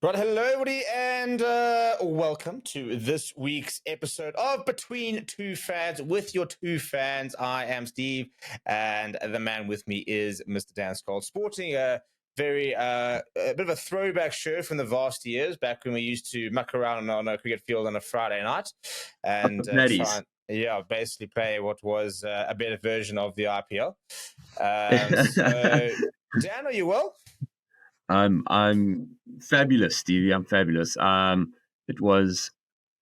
Right, hello everybody, and welcome to this week's episode of Between Two Fans with your two fans. I am Steve, and the man with me is Mr. Dan Skold, sporting a very a bit of a throwback shirt from the Varsity years, back when we used to muck around on a cricket field on a Friday night, and basically play what was a better version of the IPL. So, Dan, are you well? I'm fabulous, Stevie. I'm fabulous. There was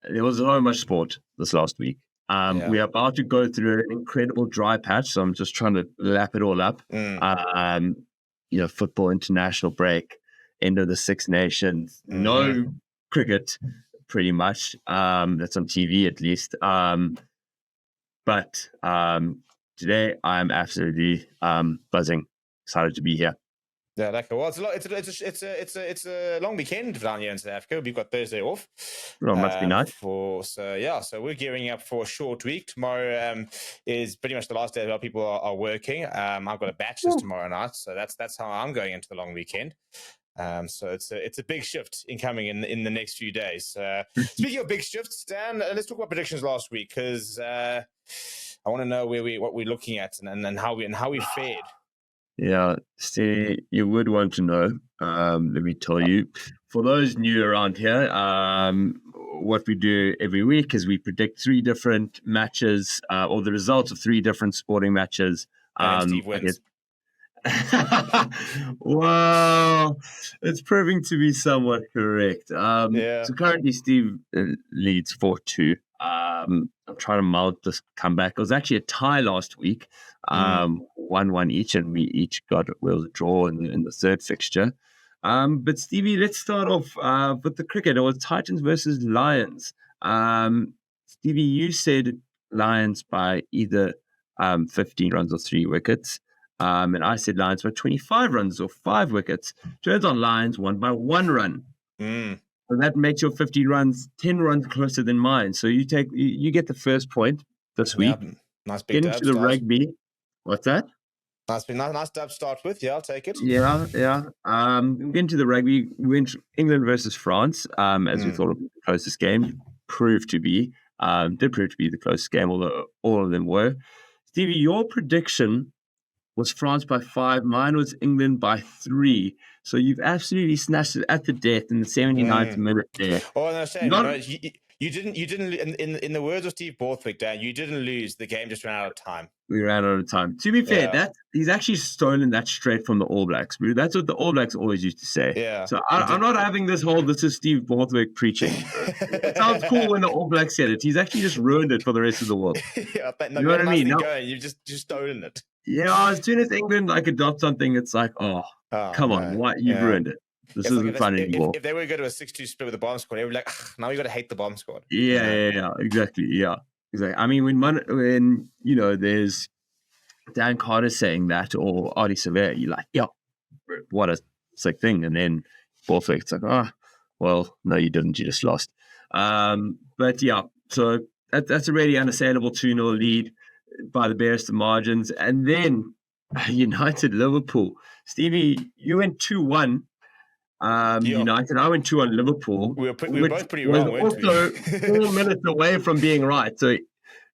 so much sport this last week. We are about to go through an incredible dry patch, so I'm just trying to lap it all up. Football international break, end of the Six Nations, no cricket, pretty much. That's on TV at least. But today I'm absolutely buzzing, excited to be here. Yeah, okay. Well, it's a long weekend down here in South Africa. We've got Thursday off. Well, must be nice. So we're gearing up for a short week. Tomorrow is pretty much the last day that a lot of people are working. I've got a bachelor's tomorrow night, so that's how I'm going into the long weekend. So it's a big shift incoming in the next few days. Speaking of big shifts, Dan, let's talk about predictions last week, because I want to know what we're looking at and how we fared. Yeah, Steve, you would want to know. Let me tell you. For those new around here, what we do every week is we predict 3 different matches, or the results of 3 different sporting matches. And Steve wins. Well, it's proving to be somewhat correct. So currently Steve leads 4-2. I'm trying to mount this comeback. It was actually a tie last week, 1-1 each, and we each got a draw in the third fixture. But Stevie, let's start off with the cricket. It was Titans versus Lions. Stevie, you said Lions by either 15 runs or 3 wickets. And I said Lions by 25 runs or 5 wickets. Turns on Lions won by 1 run. So that makes your 15 runs 10 runs closer than mine. So you get the first point this week. Nice big Get into the rugby. What's that? Nice dub start with. Yeah, I'll take it. Yeah. Get into the rugby. We went England versus France, as we thought of the closest game. Did prove to be the closest game, although all of them were. Stevie, your prediction was France by 5. Mine was England by 3. So you've absolutely snatched it at the death in the 79th minute there. Oh, no, Shane, you didn't. In the words of Steve Borthwick, Dan, you didn't lose. The game just ran out of time. We ran out of time. To be fair, he's actually stolen that straight from the All Blacks. That's what the All Blacks always used to say. Yeah. So I'm not having this is Steve Borthwick preaching. It sounds cool when the All Blacks said it. He's actually just ruined it for the rest of the world. Yeah, but no, you know what I mean? You've just stolen it. Yeah, as soon as England adopt something, it's like, come on, what? You've ruined it. This isn't fun anymore. If they were to go to a 6-2 split with the bomb squad, they would be like, now you got to hate the bomb squad. Yeah, exactly. Yeah, exactly. I mean, when there's Dan Carter saying that or Artie Severe, you're like, yeah, what a sick thing. And then Borthwick's like, well, no, you didn't. You just lost. But yeah, so that's a really unassailable 2-0 lead by the barest of margins. And then United Liverpool. Stevie, you went 2-1. United, I went 2-1 Liverpool. We were both pretty wrong, weren't we? Also 4 minutes away from being right. So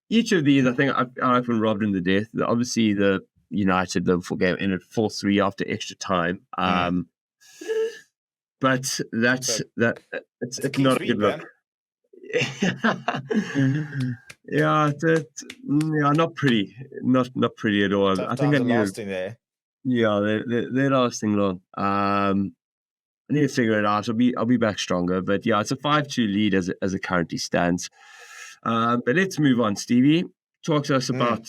each of these, I think I've been robbed in the death. Obviously, the United Liverpool game ended 4-3 after extra time. But it's not a good look. Not pretty. Not pretty at all. I think they're lasting there. Yeah, they're lasting long. I need to figure it out. I'll be back stronger. But yeah, it's a 5-2 lead as it currently stands. But let's move on, Stevie. Talk to us about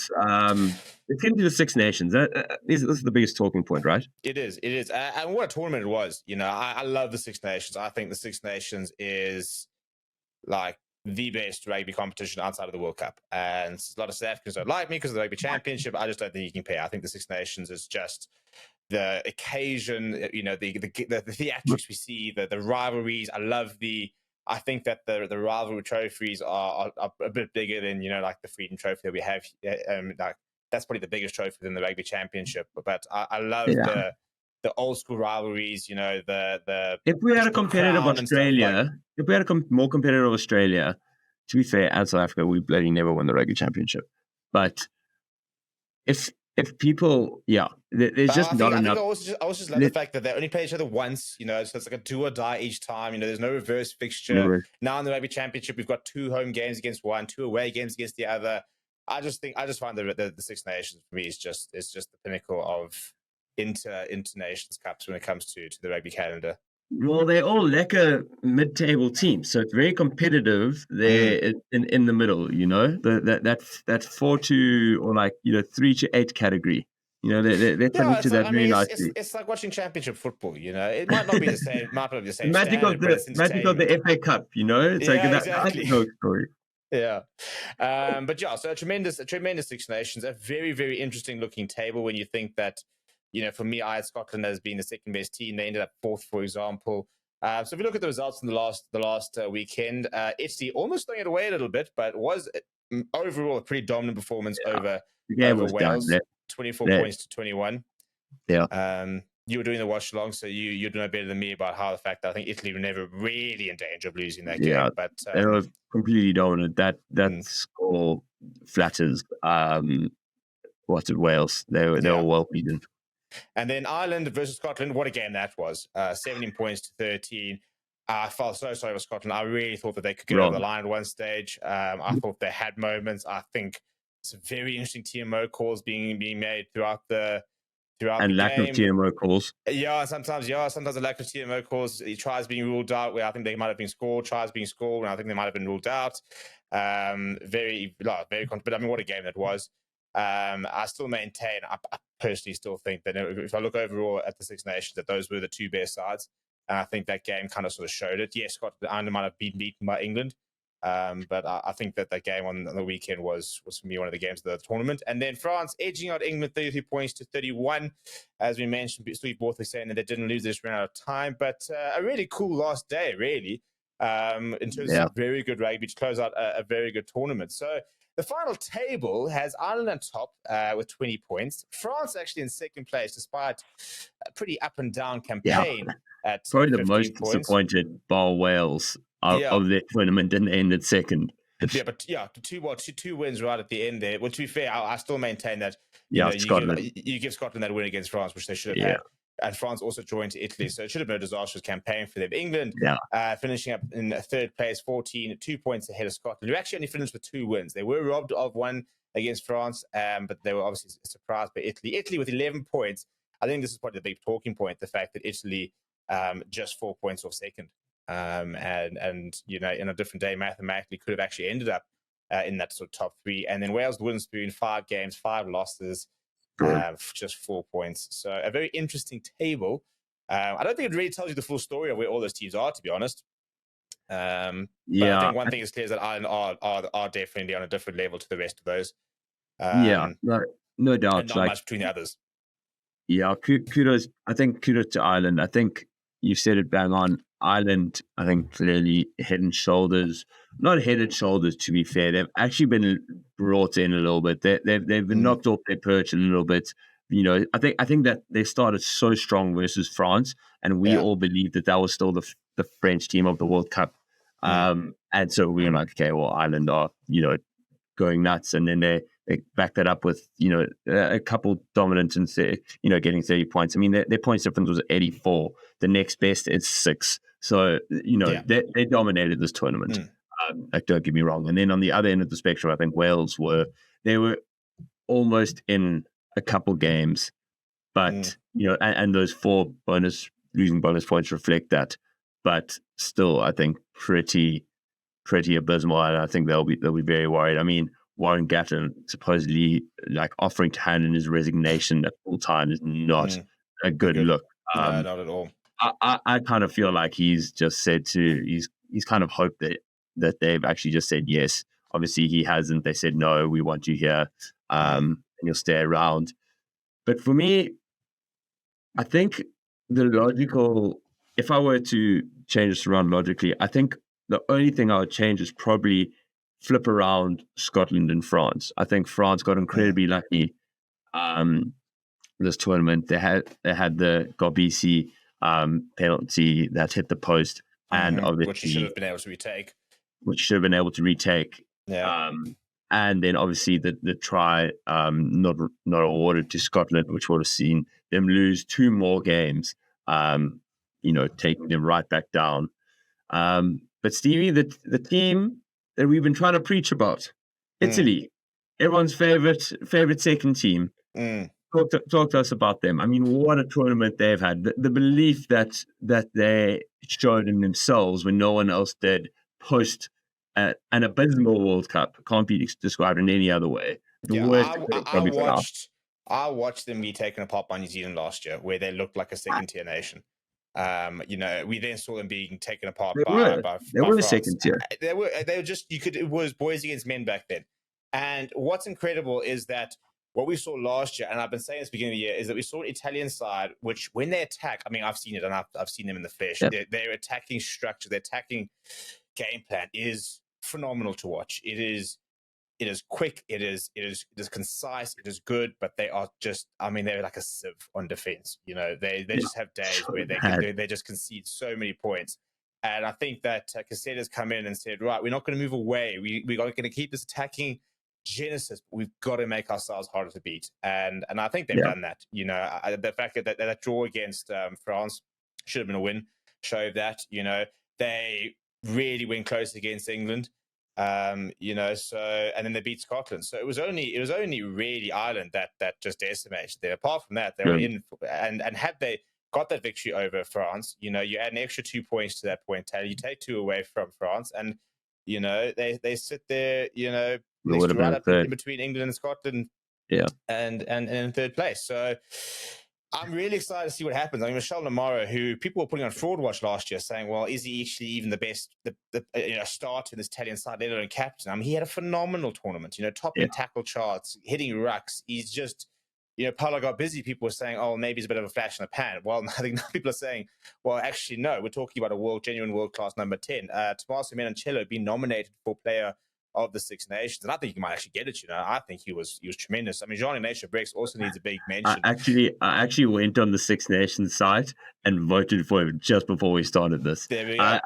let's get into the Six Nations. This is the biggest talking point, right? It is. And what a tournament it was. I love the Six Nations. I think the Six Nations is like the best rugby competition outside of the World Cup. And a lot of South Africans don't like me because of the Rugby Championship. I just don't think you can compare. I think the Six Nations is just the occasion, the theatrics we see, the rivalries. I think that the rivalry trophies are a bit bigger than, like the Freedom Trophy that we have. That's probably the biggest trophy within the Rugby Championship. But I love the old school rivalries, the if we had a competitive Australia, if we had a more competitive Australia, to be fair, and South Africa, we bloody never won the Rugby Championship. But if people, there's just not enough. I was just love the fact that they only play each other once, so it's like a do or die each time. There's no reverse fixture. Now in the Rugby Championship, we've got 2 home games against one, 2 away games against the other. I just find the Six Nations for me is just the pinnacle of inter-nations cups when it comes to the rugby calendar. Well, they're all lekker mid-table teams, so it's very competitive there in the middle. That 4-2 or 3-8 category. They're coming to that very nicely. It's like watching championship football. It might not be the same. Might not be the same. Magic of the FA Cup. It's like that. Exactly. Story. Yeah, but so a tremendous Six Nations, a very, very interesting looking table when you think that. For me, I had Scotland as being the second best team. They ended up 4th, for example. So if you look at the results in the last weekend, Italy almost throwing it away a little bit, but was overall a pretty dominant performance over Wales, 24 points to 21. Yeah. You were doing the watch along, so you'd know better than me about how the fact that I think Italy were never really in danger of losing that game. But they were completely dominant. That score flatters. Wales? They were well beaten. And then Ireland versus Scotland, what a game that was. 17 points to 13. I felt so sorry for Scotland. I really thought that they could get over the line at one stage. I thought they had moments. I think some very interesting TMO calls being made throughout the lack of TMO calls. Sometimes a lack of TMO calls. Tries being ruled out where I think they might have been scored. Tries being scored and I think they might have been ruled out. Very, but I mean, what a game that was. I still maintain, I personally still think that if I look overall at the Six Nations, that those were the 2 best sides. And I think that game kind of sort of showed it. Yes, Scotland might have been beaten by England. But I think that game on the weekend was for me one of the games of the tournament. And then France edging out England 33 points to 31. As we mentioned, Steve Borthwick saying that they didn't lose this round out of time. But a really cool last day, really, in terms of very good rugby to close out a very good tournament. So the final table has Ireland on top with 20 points. France actually in second place, despite a pretty up and down campaign. At probably the most disappointed bar Wales of the tournament didn't end at second. Two wins right at the end there. Well, to be fair, I still maintain that you give Scotland that win against France, which they should have had. And France also joined Italy, so it should have been a disastrous campaign for them. England finishing up in third place, 14, 2 points ahead of Scotland, who actually only finished with 2 wins. They were robbed of one against France, but they were obviously surprised by Italy. Italy with 11 points. I think this is probably the big talking point, the fact that Italy just 4 points off second. And in a different day, mathematically could have actually ended up in that sort of top 3. And then Wales, the wooden spoon, 5 games, 5 losses. Just 4 points. So a very interesting table. I don't think it really tells you the full story of where all those teams are, to be honest. But I think one thing is clear is that Ireland are definitely on a different level to the rest of those. No doubt. Not much between the others. Yeah, kudos. I think kudos to Ireland. I think you said it bang on. Ireland, I think clearly head and shoulders, not head and shoulders to be fair. They've actually been brought in a little bit. They've been knocked off their perch a little bit. I think that they started so strong versus France, and we all believed that was still the French team of the World Cup. And so we were like, okay, well, Ireland are going nuts, and then they backed that up with a couple dominant and getting 30 points. I mean, their points difference was 84. The next best is 6. So they dominated this tournament. Don't get me wrong. And then on the other end of the spectrum, I think Wales were almost in a couple games, but and those 4 losing bonus points reflect that. But still, I think pretty abysmal, and I think they'll be very worried. I mean, Warren Gatton supposedly offering to hand in his resignation at full time is not a good look. No, not at all. I kind of feel like he's just said he's kind of hoped that they've actually just said yes. Obviously he hasn't. They said no, we want you here, and you'll stay around. But for me, I think if I were to change this around logically, I think the only thing I would change is probably flip around Scotland and France. I think France got incredibly lucky this tournament. They had the Gobisi penalty that hit the post, and obviously which he should have been able to retake. Yeah. And then obviously the try not awarded to Scotland, which would have seen them lose 2 more games. Taking them right back down. But Stevie, the team that we've been trying to preach about, Italy, everyone's favorite second team. Talk to us about them. I mean, what a tournament they've had. The belief that they showed in themselves when no one else did, post an abysmal World Cup, can't be described in any other way. I watched them be taken apart by New Zealand last year, where they looked like a second-tier nation. We then saw them being taken apart by France. Second tier. They were just it was boys against men back then. And what's incredible is that what we saw last year, and I've been saying this beginning of the year, is that we saw an Italian side, which when they attack, I mean, I've seen it and I've seen them in the flesh. Yep. Their attacking structure, their attacking game plan is phenomenal to watch. It is quick, it is concise, it is good, but they are just, I mean, they're like a sieve on defense. They just have days where they just concede so many points. And I think that Cassetta's come in and said, right, we're not going to move away. We're going to keep this attacking genesis, but we've got to make ourselves harder to beat. And I think they've done that. The fact that draw against France should have been a win showed that. They really went close against England. So, and then they beat Scotland. So it was only really Ireland that just decimated them. Apart from that, they were in, and had they got that victory over France, you add an extra 2 points to that point tally. You take 2 away from France, and they sit there, right up in between England and Scotland, and in third place. So I'm really excited to see what happens. I mean, Michel Namaro, who people were putting on fraud watch last year, saying, well, is he actually even the best starter in this Italian side, let alone captain? I mean, he had a phenomenal tournament, top in tackle charts, hitting rucks. He's just, Paolo got busy. People were saying, oh, maybe he's a bit of a flash in the pan. Well, I think now people are saying, well, actually, no, we're talking about a genuine world-class number 10. Tommaso Menoncello being nominated for player of the Six Nations, and I think he might actually get it. I think he was tremendous. I mean, Jean-Ignace Brex also needs a big mention. I actually went on the Six Nations site and voted for him just before we started this. There we go.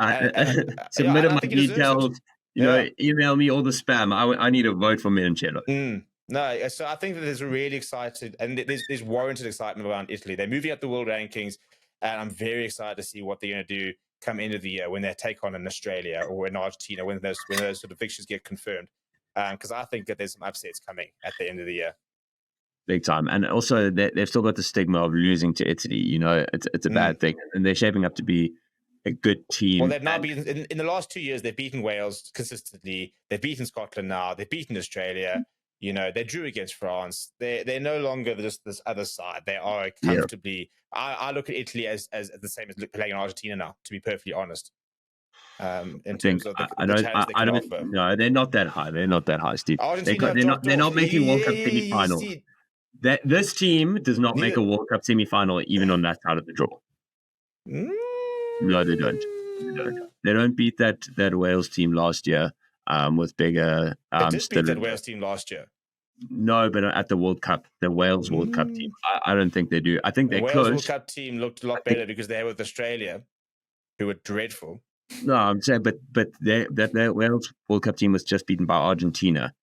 Submitted my details. Email me all the spam. I need a vote for Menoncello. No, so I think that there's really excited, and there's warranted excitement around Italy. They're moving up the world rankings, and I'm very excited to see what they're going to do come end of the year when they take on in Australia or in Argentina, when those sort of fixtures get confirmed. Because I think that there's some upsets coming at the end of the year. Big time. And also, they've still got the stigma of losing to Italy. It's a bad thing. And they're shaping up to be a good team. Well, they've now beaten, in the last 2 years, they've beaten Wales consistently. They've beaten Scotland now. They've beaten Australia. They drew against France. They're no longer just this other side. They are comfortably. I look at Italy as the same as playing in Argentina now, to be perfectly honest. In terms of the challenge they can offer. No, they're not that high. They're not that high, Steve. They're not making World Cup semi-final. This team does not make a World Cup semi-final even on that side of the draw. No, they don't. They don't beat that Wales team last year. With bigger. They did beat that Wales team last year. No, but at the World Cup, the Wales World Cup team, I don't think they do. I think they're close. The Wales World Cup team looked a lot better because they were with Australia, who were dreadful. No, I'm saying, but that Wales World Cup team was just beaten by Argentina,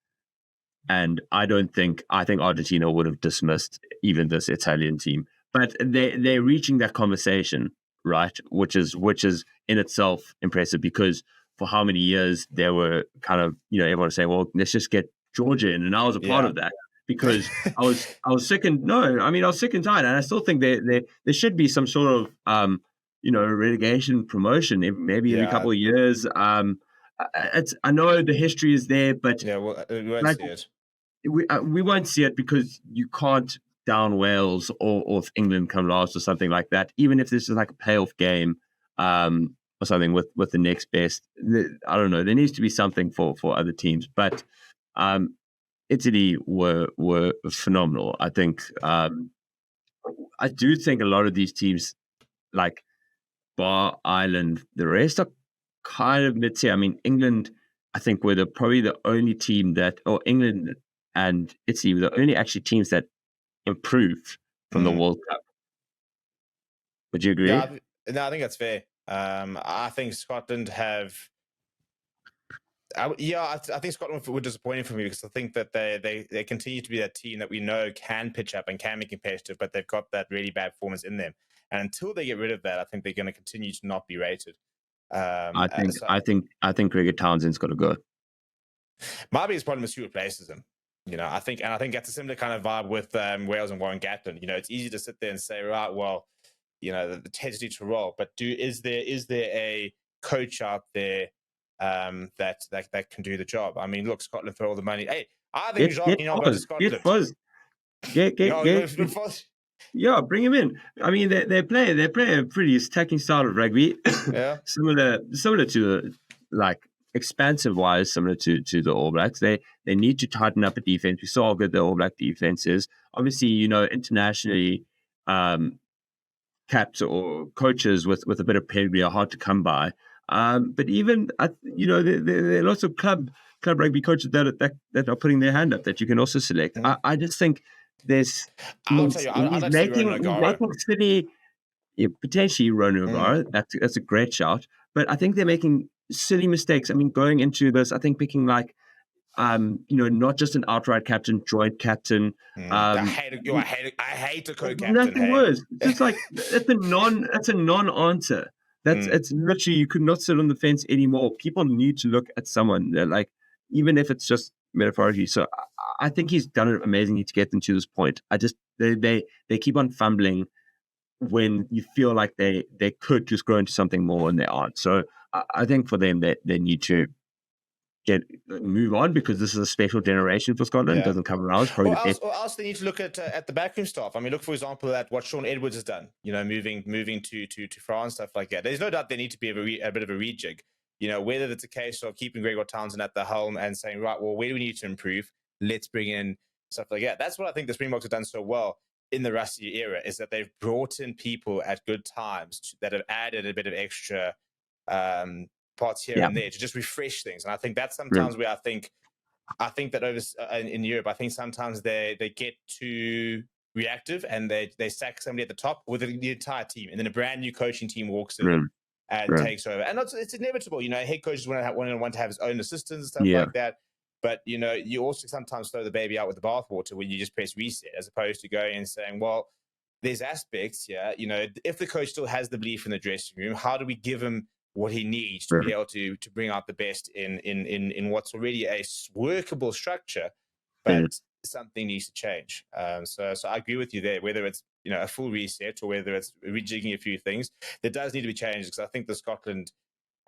and I think Argentina would have dismissed even this Italian team. But they're reaching that conversation, right? Which is in itself impressive, because for how many years they were kind of, everyone was saying, well, let's just get Georgia in. And I was a part of that because I was sick and tired. And I still think there should be some sort of, relegation promotion, maybe every couple of years. I know the history is there, but we won't see it. We won't see it because you can't down Wales or if England come last or something like that. Even if this is like a playoff game, or something with the next best. I don't know. There needs to be something for other teams. But Italy were phenomenal. I think I do think a lot of these teams, like bar Ireland, the rest are kind of mid-tier. I mean, England, I think, were probably the only team England and Italy were the only actually teams that improved from the World Cup. Would you agree? Yeah, I think that's fair. I think Scotland have. I think Scotland were disappointing for me because I think that they continue to be that team that we know can pitch up and can be competitive, but they've got that really bad performance in them. And until they get rid of that, I think they're going to continue to not be rated. I think Greg Townsend's got to go. My biggest problem is who replaces him. I think that's a similar kind of vibe with Wales and Warren Gatland. It's easy to sit there and say, right, well, the Teds need to roll, but is there a coach out there that can do the job? I mean, look, Scotland throw all the money. Hey, I think Jacques Ignan goes to Scotland. Yeah, bring him in. I mean, they play a pretty attacking style of rugby. Yeah, similar to expansive wise, similar to the All Blacks. They need to tighten up a defense. We saw how good the All Black defense is. Obviously, internationally, caps or coaches with a bit of pedigree are hard to come by. But even there are lots of club rugby coaches that are putting their hand up that you can also select. I just think there's he's making City, potentially Ronan O'Gara. That's a great shout. But I think they're making silly mistakes. I mean, going into this, I think picking not just an outright captain, joint captain. I hate a co-captain. Nothing worse. Just that's a non-answer. It's literally, you could not sit on the fence anymore. People need to look at someone, even if it's just metaphorically. So I think he's done it amazingly to get them to this point. They keep on fumbling when you feel like they could just grow into something more and they aren't. So I think for them, they need to move on because this is a special generation for Scotland. It doesn't come around. Or else they need to look at the backroom staff. I mean, look, for example, at what Sean Edwards has done, moving to France, stuff like that. There's no doubt there need to be a bit of a rejig, whether it's a case of keeping Gregor Townsend at the helm and saying, right, well, where do we need to improve? Let's bring in stuff like that. That's what I think the Springboks have done so well in the Rusty era, is that they've brought in people at good times that have added a bit of extra parts here and there to just refresh things. And I think that's sometimes where I think that over in Europe, I think sometimes they get too reactive and they sack somebody at the top with the entire team, and then a brand new coaching team walks in and takes over. And it's inevitable, head coaches want to have his own assistants and stuff like that. But, you also sometimes throw the baby out with the bathwater when you just press reset, as opposed to going and saying, well, there's aspects here, if the coach still has the belief in the dressing room, how do we give him what he needs to be able to bring out the best in what's already a workable structure, but something needs to change. So I agree with you there, whether it's, a full reset or whether it's rejigging a few things, there does need to be changes, because I think the Scotland,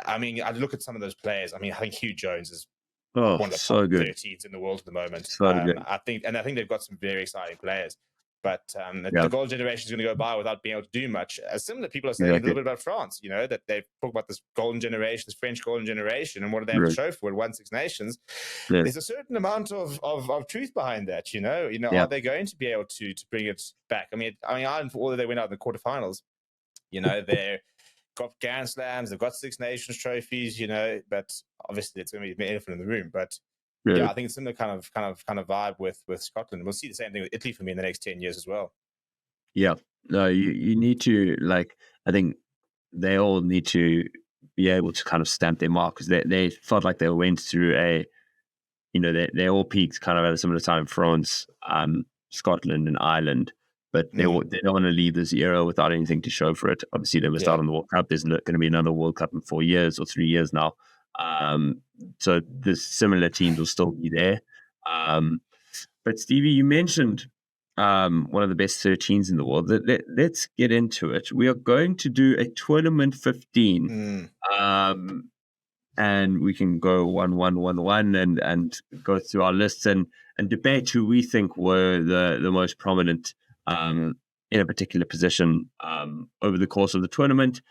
I mean, I look at some of those players. I mean, I think Hugh Jones is one of the top 13s in the world at the moment. I think they've got some very exciting players. But the golden generation is going to go by without being able to do much. Similar people are saying a little bit about France, that they talk about this golden generation, this French golden generation, and what do they have to show for it? Won Six Nations. There's a certain amount of truth behind that, Are they going to be able to bring it back? I mean, Ireland, for all that they went out in the quarterfinals, they've got Grand Slams, they've got Six Nations trophies, but obviously it's going to be an elephant in the room. But I think it's similar kind of vibe with Scotland. We'll see the same thing with Italy for me in the next 10 years as well. Yeah. No, you need to, I think they all need to be able to kind of stamp their mark, because they felt like they went through they all peaked kind of at a similar time, France, Scotland and Ireland, but they don't want to leave this era without anything to show for it. Obviously, they missed out on the World Cup. There's going to be another World Cup in 4 years or 3 years now. So the similar teams will still be there. But Stevie, you mentioned one of the best 13s in the world. Let's get into it. We are going to do a tournament 15. And we can go 1-1-1-1 and go through our lists and debate who we think were the most prominent in a particular position over the course of the tournament,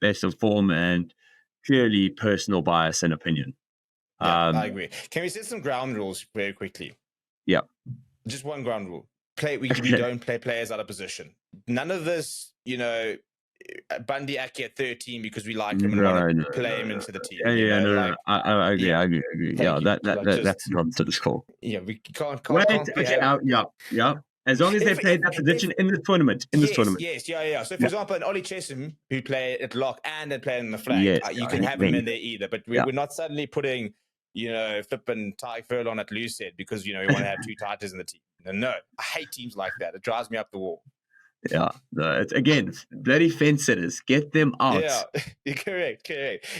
based on form and purely personal bias and opinion. I agree. Can we set some ground rules very quickly? Yeah. Just one ground rule. We don't play players out of position. None of this, Bundy Aki at 13 because we like him and want to play him into the team. I agree. I agree. Yeah, that's not to the score. Yeah, we can't. Yeah. As long as they played that position in the tournament. Yes, yeah. So, for example, an Ollie Chesham who played at lock and then played in the flank, you can have him in there either. But we're not suddenly putting, flipping Ty Furlong at loose head because, we want to have two tighters in the team. No, I hate teams like that. It drives me up the wall. Yeah, no, it's, again, bloody fence sitters. Get them out. Yeah, correct.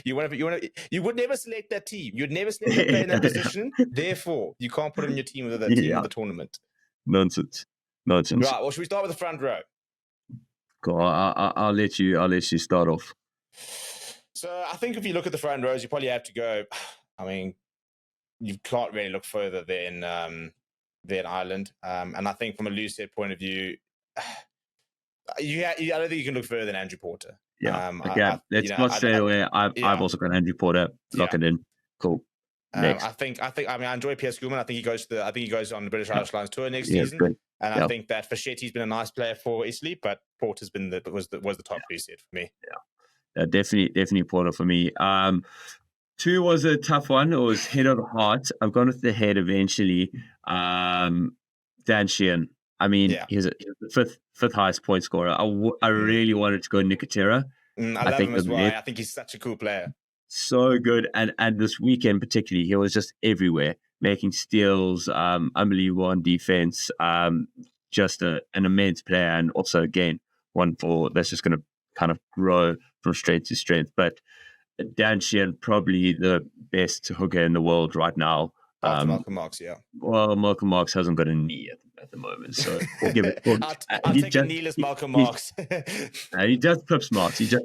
You would never select that team. You'd never select them play in that position. Therefore, you can't put them in your team with that team in the tournament. Nonsense. Right. Well, should we start with the front row? Cool. I'll let you start off. So I think if you look at the front rows, you probably have to go. I mean, you can't really look further than Ireland. And I think from a loose head point of view, I don't think you can look further than Andrew Porter. Yeah. Let's not stay away. I've also got Andrew Porter. Lock it in. Cool. Next. I enjoy Pierre Schoolman. I think he goes on the British Irish Lions tour next season. Good. And I think that Fachetti's been a nice player for Italy, but Porter's been was the top loose head for me. Yeah, definitely Porter for me. 2 was a tough one. It was head or heart. I've gone with the head eventually. Dan Sheehan. I mean, he's the fifth highest point scorer. I really wanted to go Nicotera. I love him as well. I think he's such a cool player. So good. And this weekend particularly, he was just everywhere, making steals, unbelievable on defense, just an immense player. And also, again, one that's just going to kind of grow from strength to strength. But Dan Sheehan, probably the best hooker in the world right now. After Malcolm Marx, Well, Malcolm Marx hasn't got a knee at the moment, so we'll give it. I'll take a kneeless Malcolm Marx. He just clips Marx. Look,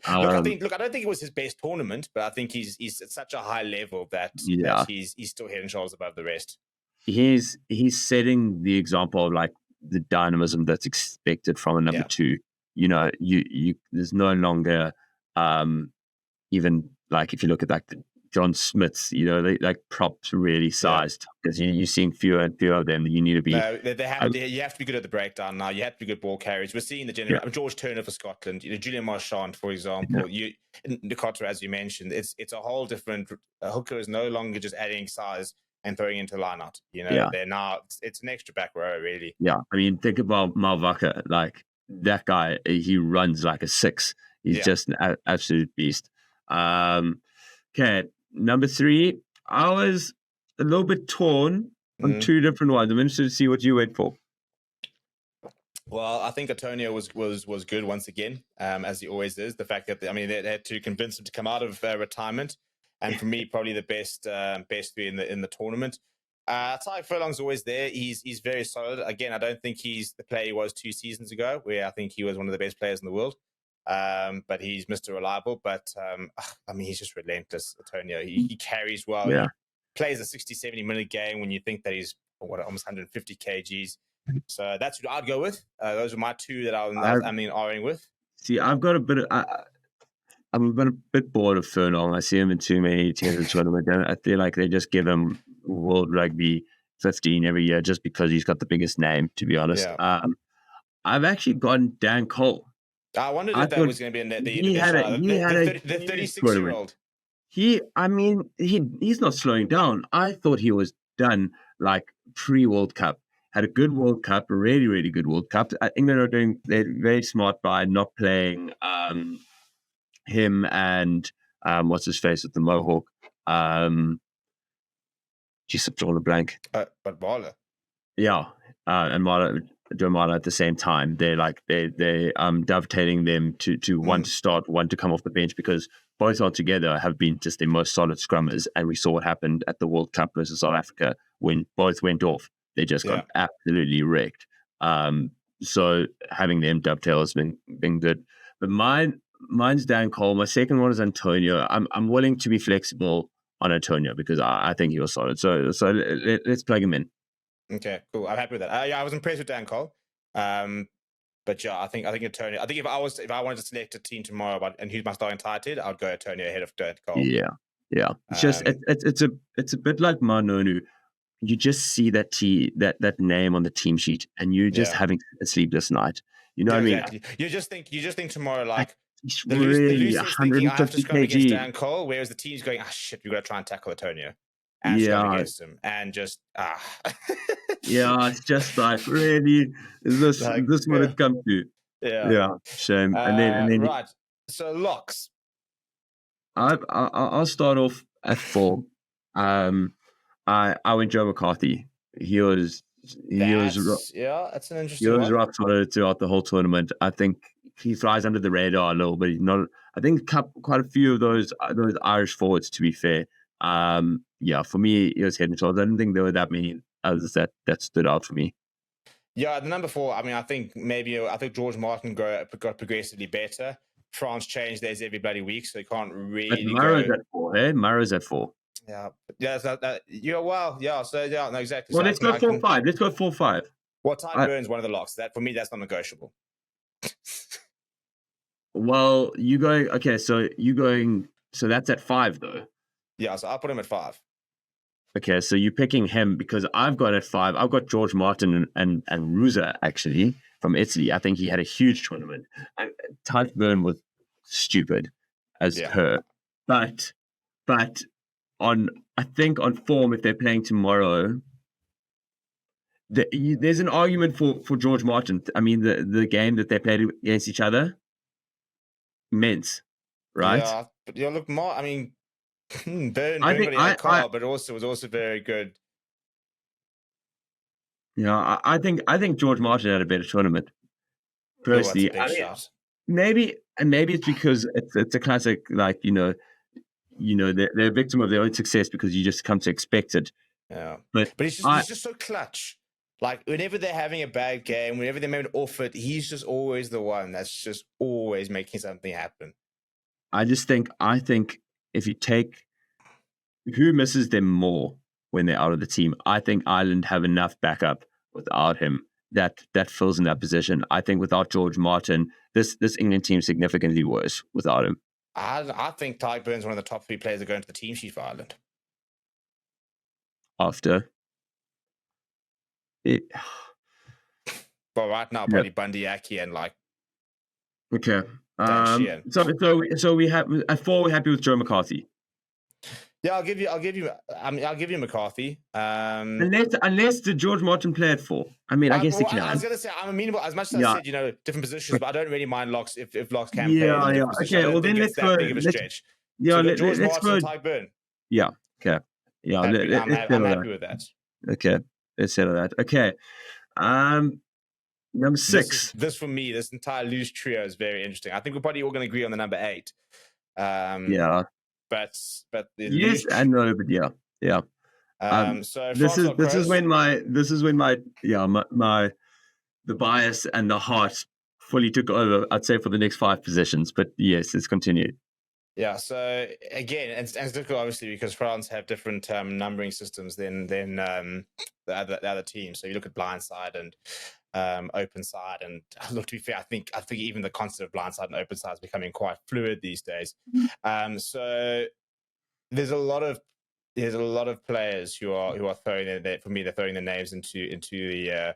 I don't think it was his best tournament, but I think he's at such a high level that he's still head and shoulders above the rest. He's setting the example of like the dynamism that's expected from a number 2. You there's no longer even like if you look at like the John Smiths, they like props really sized because you're seeing fewer and fewer of them. You need to be. No, you have to be good at the breakdown now. You have to be good ball carriers. We're seeing the generation. George Turner for Scotland. Julian Marchand, for example. Nicotera, as you mentioned, it's a whole different. A hooker is no longer just adding size and throwing into line out. They're now it's an extra back row really. Yeah, I mean, think about Malvaka. Like that guy, he runs like a 6. He's just an absolute beast. Okay. Number 3, I was a little bit torn on 2 different ones. I'm interested to see what you went for. Well, I think Antonio was good once again, as he always is. The fact that they had to convince him to come out of retirement, and for me, probably the best 3 in the tournament. Ty Furlong's always there. He's very solid. Again, I don't think he's the player he was 2 seasons ago, where I think he was one of the best players in the world. But he's Mr. Reliable. But he's just relentless, Antonio. He carries well. Yeah. He plays a 60-70 minute game when you think that he's almost 150 kgs. So that's what I'd go with. Those are my 2 that I'm arguing with. See, I've got a bit of. I'm a bit bored of Furlong. I see him in too many teams in tournament. I feel like they just give him World Rugby 15 every year just because he's got the biggest name. To be honest, I've actually gotten Dan Cole. I wondered if that was going to be in the 36-year-old. He's not slowing down. I thought he was done like pre-World Cup. Had a good World Cup, a really, really good World Cup. England they're very smart by not playing him and what's his face with the Mohawk. Just slipped on a blank. But Marla. Yeah, and Marla. Domana at the same time. They're dovetailing them to one to start, one to come off the bench because both altogether have been just the most solid scrummers. And we saw what happened at the World Cup versus South Africa when both went off. They just got absolutely wrecked. So having them dovetail has been good. But mine's Dan Cole. My second one is Antonio. I'm willing to be flexible on Antonio because I think he was solid. So let's plug him in. Okay, cool. I'm happy with that. I was impressed with Dan Cole. But I think Antonio. I think if I wanted to select a team tomorrow, and who's my starting tight head, I'd go Antonio ahead of Dan Cole. Yeah. It's just it's a bit like Manonu. You just see that name on the team sheet, and you're just having a sleepless night. You know what I mean? Exactly. You just think tomorrow like. He's really 150 kg. I have to scrum against kg. Dan Cole, whereas the team's going, shit, we've got to try and tackle Antonio. Ash going against him, and just yeah, it's just like, really, is this what it comes to? Yeah, shame. And then right. So locks. I'll start off at 4. I went Joe McCarthy. That's an interesting one. He was rock solid throughout the whole tournament. I think he flies under the radar a little, but he's not. I think quite a few of those Irish forwards, to be fair. For me, it was head and shoulders. I didn't think there were that many others that stood out for me. Yeah, the number 4. I mean, I think George Martin got progressively better. France changed theirs every bloody week, so you can't really. But Murray's at 4. Eh? Murray's at 4. Yeah, no, exactly. Well, let's go 4-5. Let's go 4-5. Well, Ty Burns one of the locks. That for me, that's not negotiable. Well, so that's at 5 though. Yeah, so I'll put him at 5. Okay, so you're picking him because I've got at 5. I've got George Martin and Ruza actually from Italy. I think he had a huge tournament. Ty Burns was stupid as per, but on form, if they're playing tomorrow, there's an argument for George Martin. I mean, the game that they played against each other, men's, right? Yeah, but look, I mean, Burn but it was also very good. Yeah, I think George Martin had a better tournament. Personally, maybe it's because it's a classic, like they're a victim of their own success because you just come to expect it. Yeah, but he's just so clutch. Like whenever they're having a bad game, whenever they're maybe off it, he's just always the one that's just always making something happen. I think if you take who misses them more when they're out of the team, I think Ireland have enough backup without him that fills in that position. I think without George Martin, this England team is significantly worse without him. I think Ty Burns is one of the top 3 players that go into the team sheet for Ireland. After it, but right now, probably Bundy Aki and like. Okay. So we have at 4. We're happy with Joe McCarthy. Yeah, I'll give you McCarthy. Unless the George Martin play at 4. I mean, I guess he can. I was gonna say I'm amenable as much as I said, different positions, but I don't really mind locks if locks can play. Yeah. Okay, well then let's go. Big of a stretch. Yeah, so let's Martin, go. Ty Burn. Yeah. Okay. Yeah. I'm happy with that. Okay. Let's settle that. Okay. Number 6. This for me, this entire loose trio is very interesting. I think we're probably all going to agree on the number 8. Yeah. But yes and no, but yeah. So this is when my the bias and the heart fully took over. I'd say for the next 5 positions, but yes, let's continue. Yeah. So again, and it's difficult obviously because France have different numbering systems than the other teams. So you look at blindside and open side, and look, to be fair, I think even the concept of blindside and open side is becoming quite fluid these days. So there's a lot of players who are throwing their throwing their names into the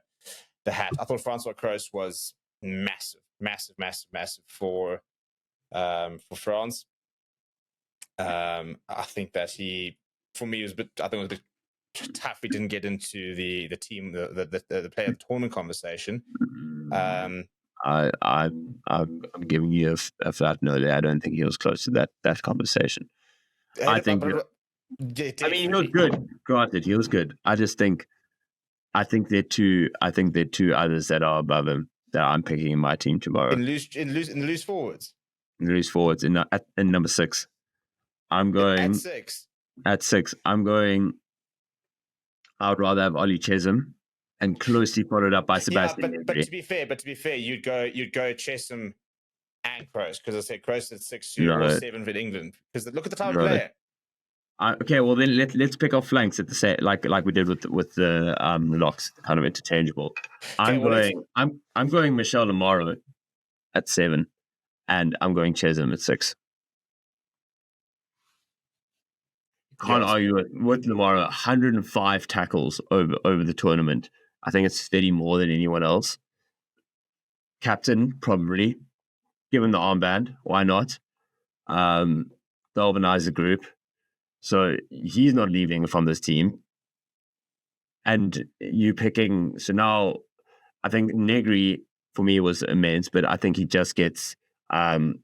hat. I thought Francois Croce was massive for France. I think that he, for me, was a bit tough. He didn't get into the team, the player of the tournament conversation. I'm giving you a flat no there. I don't think he was close to that conversation. I think. I mean, he was good. Granted, he was good. I think there are 2 others that are above him that I'm picking in my team tomorrow. In the loose forwards. In the loose forwards in number 6. I'm going at 6. I'm going. I would rather have Ollie Chesham and closely followed up by Sebastian. Yeah, but to be fair, you'd go Chesham and Croce because I said Croce at 6 or 7 for England because look at the type of player. Okay, well then let's pick off flanks at the set like we did with the locks, kind of interchangeable. I'm going Michel Lamaro at 7, and I'm going Chesham at 6. Can't argue with Lamaro. 105 tackles over the tournament. I think it's 30 more than anyone else. Captain, probably. Given the armband, why not? Galvanize the group. So he's not leaving from this team. And you picking, so now I think Negri for me was immense, but I think he just gets I don't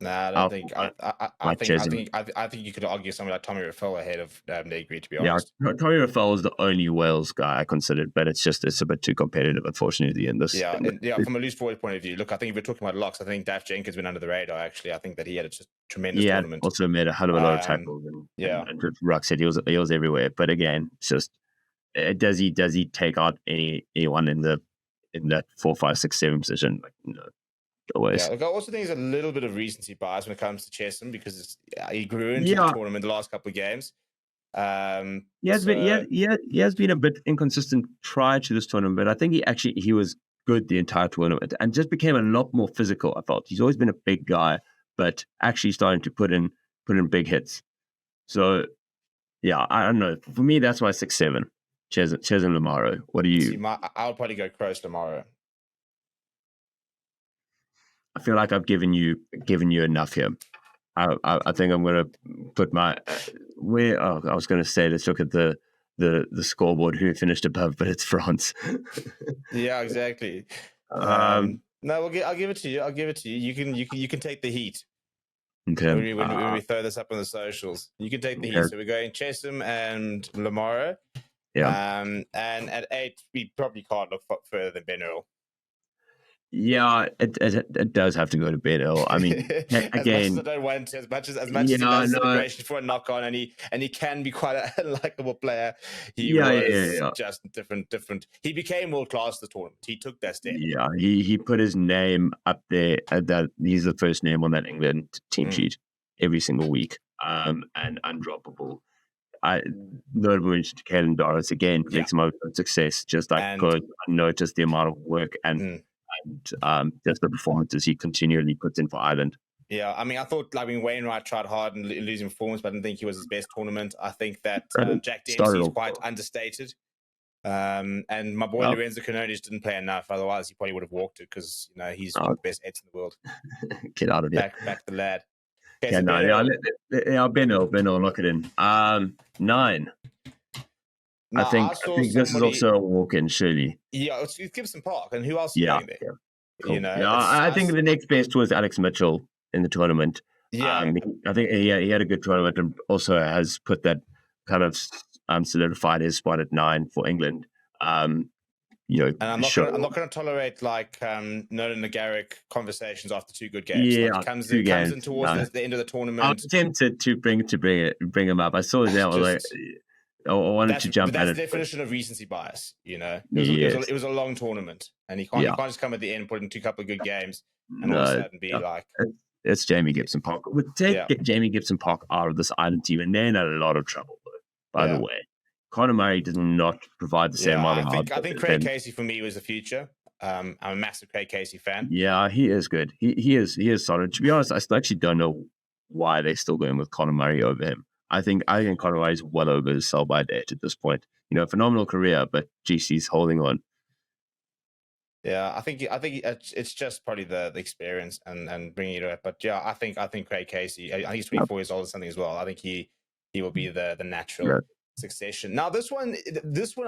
think. I think you could argue somebody like Tommy Raffel ahead of Negri, to be honest. Yeah, Tommy Raffel is the only Wales guy I considered, but it's a bit too competitive, unfortunately, in this. From a loose forward point of view, look, I think if we're talking about locks, I think Daf Jenkins went under the radar. Actually, I think that he had a just tremendous tournament. Also made a hell of a lot of tackles. And Ruck said he was everywhere. But again, it's just does he take out anyone in that 4, 5, 6, 7 position? Like, no. Always. Yeah, look, I also think there's a little bit of recency bias when it comes to Chesham because he grew into the tournament the last couple of games. He has been a bit inconsistent prior to this tournament, but I think he was good the entire tournament and just became a lot more physical. I felt he's always been a big guy, but actually starting to put in big hits. So yeah, I don't know. For me, that's why 6-7. Chesham Lamaro. What do you? See, I would probably go Cross Lamaro. I feel like I've given you enough here. I think I'm going to put my I was going to say, let's look at the scoreboard, who finished above, but it's France. Yeah, exactly. No, I'll give it to you. You can take the heat. Okay. When we throw this up on the socials, you can take the heat. So we're going Chesham and Lamaro. Yeah. And at 8, we probably can't look further than Ben Earl. Yeah, it does have to go to Ben Earl. I mean, again, as much as I don't want to, as much as he does celebration for a knock on, and he can be quite a likable player. He was just different. He became world class this tournament. He took that step. Yeah, he put his name up there. That he's the first name on that England team sheet every single week. And undroppable. Notable mention to Caelan Doris again, makes him a success. Just like good, I noticed the amount of work and just the performances he continually puts in for Ireland. Yeah, I mean, I thought Wainwright tried hard in losing performance, but I didn't think he was his best tournament. I think that Jack Dempsey is quite understated. And my boy Lorenzo Canone just didn't play enough. Otherwise, he probably would have walked it because he's one of the best heads in the world. Get out of here. Back the lad. Okay, Ben Earl, lock it in. 9. I think this is also a walk-in, surely. Yeah, it's Gibson Park, and who else is going there? Yeah. Cool. I think the next best was Alex Mitchell in the tournament. Yeah, I think he had a good tournament and also has put that kind of solidified his spot at 9 for England. And I'm not going to tolerate Nolan Nagaric conversations after 2 good games. Yeah, it comes in towards the end of the tournament. I was tempted to bring him up. I saw that. I wanted to jump at it. That's the definition of recency bias. It was a long tournament, and he can't just come at the end, put in 2 couple of good games, and all of a sudden be like. It's Jamie Gibson Park. Would take Jamie Gibson Park out of this Ireland team, and they're in a lot of trouble. By the way, Conor Murray does not provide the same amount of. I think Craig Casey for me was the future. I'm a massive Craig Casey fan. Yeah, he is good. He is solid. To be honest, I still actually don't know why they're still going with Conor Murray over him. I think Conor Murray is well over his sell-by date at this point. Phenomenal career, but GC's holding on. Yeah, I think it's just probably the experience and bringing it up. But yeah, I think Craig Casey. I think he's 24 years old or something as well. I think he will be the natural succession. Now this one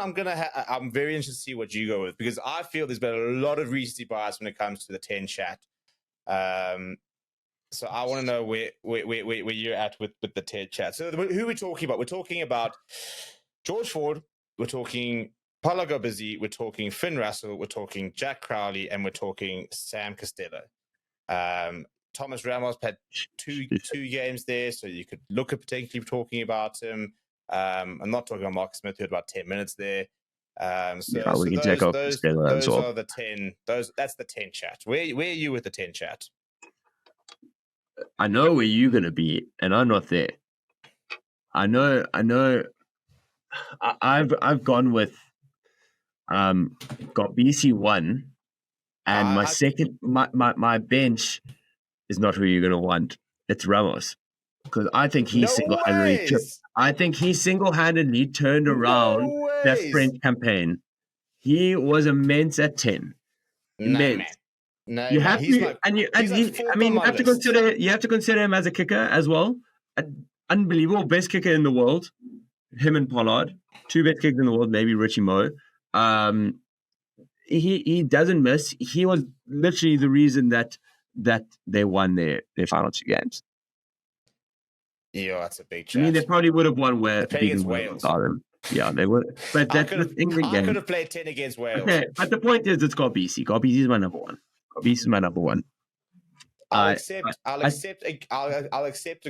I'm very interested to see what you go with, because I feel there's been a lot of recency bias when it comes to the 10 chat. So I want to know where you're at with the 10 chat. So who are we talking about? We're talking about George Ford. We're talking Paulo Gobizzi. We're talking Finn Russell. We're talking Jack Crowley, and we're talking Sam Costello. Thomas Ramos had two games there, so you could look at potentially talking about him. I'm not talking about Marcus Smith, who had about 10 minutes there. We can check out Costello as well. Those are the 10. That's the 10 chat. Where are you with the 10 chat? I know where you're going to be, and I'm not there. I know. I've gone with got BC1, and my second my bench is not who you're going to want. It's Ramos, because I think he single-handedly turned around that French campaign. He was immense at 10. Immense. No, you have to, you have to consider him as a kicker as well. unbelievable. Best kicker in the world. Him and Pollard. 2 best kickers in the world, maybe Richie Moe. He doesn't miss. He was literally the reason that they won their final 2 games. Yeah, that's a big chat. I mean, they probably would have won where against Wales. Yeah, they would. But that's the England game. I could have played 10 against Wales. Okay, but the point is, it's Garbisi. Garbisi is my number one. Garbisi is my number one. I'll accept the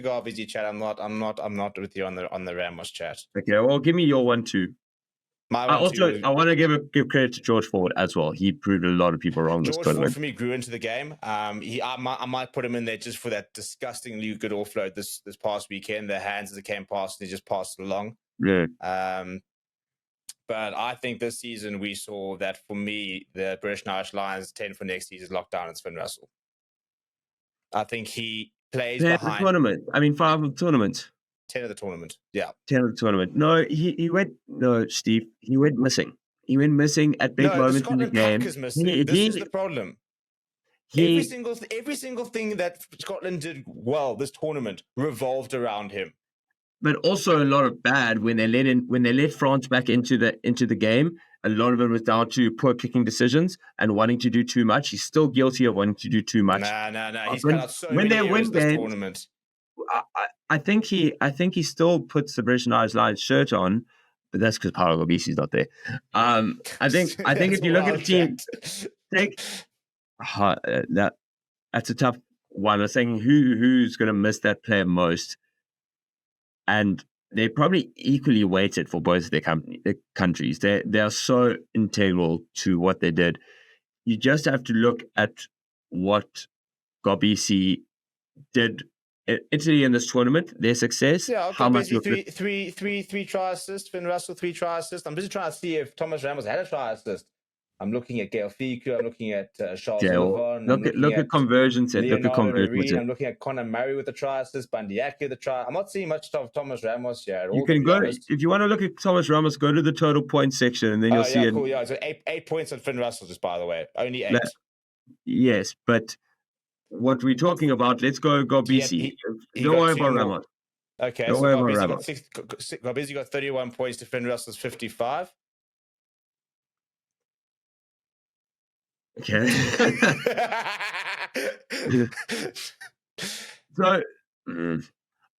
Garbisi chat. I'm not with you on the Ramos chat. Okay, well, give me your 1 too. I want to give credit to George Ford as well. He proved a lot of people wrong. George Ford for me grew into the game. I might put him in there just for that disgustingly good offload this past weekend. The hands as it came past, and he just passed it along. Yeah. But I think this season we saw that for me, the British and Irish Lions 10 for next season's lockdown is Finn Russell. I think he plays behind the tournament. I mean, 5 of the tournament. 10 of the tournament. Yeah. 10 of the tournament. No, he went. No, Steve. He went missing. He went missing at big moments in the game. This is the problem. Every single thing that Scotland did well this tournament revolved around him. But also a lot of bad when they let France back into the game. A lot of it was down to poor kicking decisions and wanting to do too much. He's still guilty of wanting to do too much. No. He's got out so many errors this tournament. I think he still puts the British and Irish Lions shirt on, but that's because Paolo Garbisi's not there. I think if you look at the team, that's a tough one. I'm saying who's going to miss that player most, and they're probably equally weighted for both of their countries. They are so integral to what they did. You just have to look at what Garbisi did Italy in this tournament, their success. Yeah, okay, how much three try assists, Finn Russell 3 try assists. I'm busy trying to see if Thomas Ramos had a try assist. I'm looking at Gail Fiku. I'm looking at Charles Sullivan. Look at conversions. I'm looking at Conor Murray with the try assist, Bandiaki the try. I'm not seeing much of Thomas Ramos here. You can go if you want to look at Thomas Ramos. Go to the total points section, and then you'll see it. Cool. Yeah, so 8 points on Finn Russell. Just by the way, only 8. Yes, but what we're talking about, let's go Garbisi. Don't worry about Ramos. Okay, so Garbisi got 31 points to Finn Russell's 55. Okay. So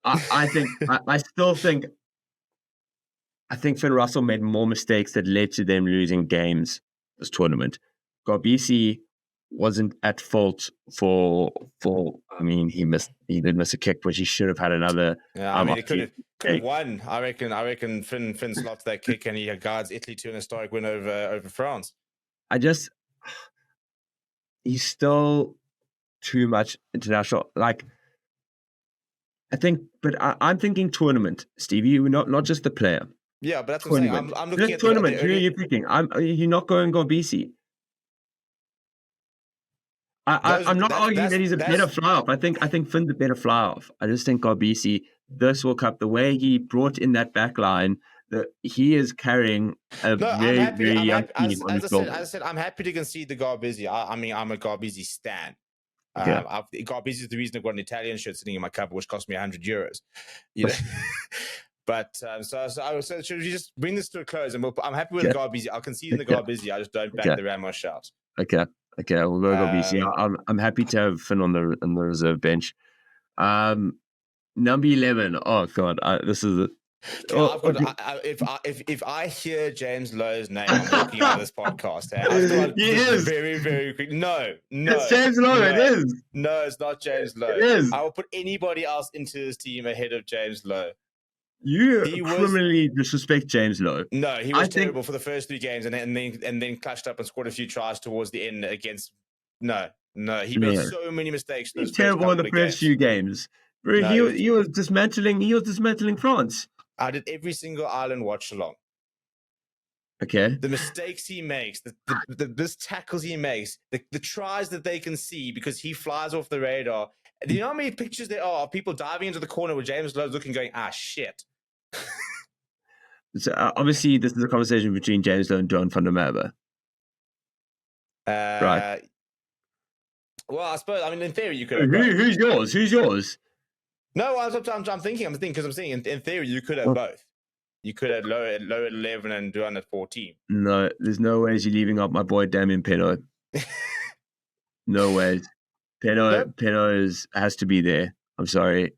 I think Finn Russell made more mistakes that led to them losing games this tournament. Garbisi wasn't at fault for I mean, he did miss a kick, but he should have had another. Yeah, I mean, he could have won. I reckon Finn slots that kick and he guards Italy to an historic win over France. He's still too much international. Like, I think, but I'm thinking tournament, Stevie. Not just the player. Yeah, but that's what I'm saying. I'm looking at tournament. Who are you picking? You're not going Garbisi. I'm not arguing that he's a better fly-off. I think Finn's a better fly-off. I just think Garbisi, this World Cup, the way he brought in that back line, he is carrying a very young team on his shoulders. As I said, I'm happy to concede the Garbisi. I mean, I'm a Garbisi stan. Garbisi is the reason I've got an Italian shirt sitting in my cupboard, which cost me €100. You know? But so should we just bring this to a close? And I'm happy with the Garbisi. I'll concede the Garbisi. I just don't back the Ramos shout. Okay, we'll go Garbisi. I'm happy to have Finn on the reserve bench. Number 11. Oh God, this is it. If I hear James Lowe's name, I'm walking out of this podcast. He is very, very quick. No, it's James Lowe. It is. No, it's not James Lowe. It is. I will put anybody else into this team ahead of James Lowe. You criminally disrespect James Lowe. No, he was terrible for the first 3 games, and then clashed up and scored a few tries towards the end against. No, he made so many mistakes. He's terrible in the first few games. He was dismantling France. I did every single Ireland watch along. Okay. The mistakes he makes, the missed tackles he makes, the tries that they can see because he flies off the radar. Do you know how many pictures there are of people diving into the corner with James Lowe looking, going, shit. So obviously, this is a conversation between James Lowe and John van der Merwe. Right. Well, I suppose, in theory, you could. Who's yours? No, I'm thinking because I'm saying in theory you could have both. You could have low at 11 and Duan at 14. No, there's no ways you're leaving out my boy Damien Penaud. No ways. Penaud has to be there. I'm sorry.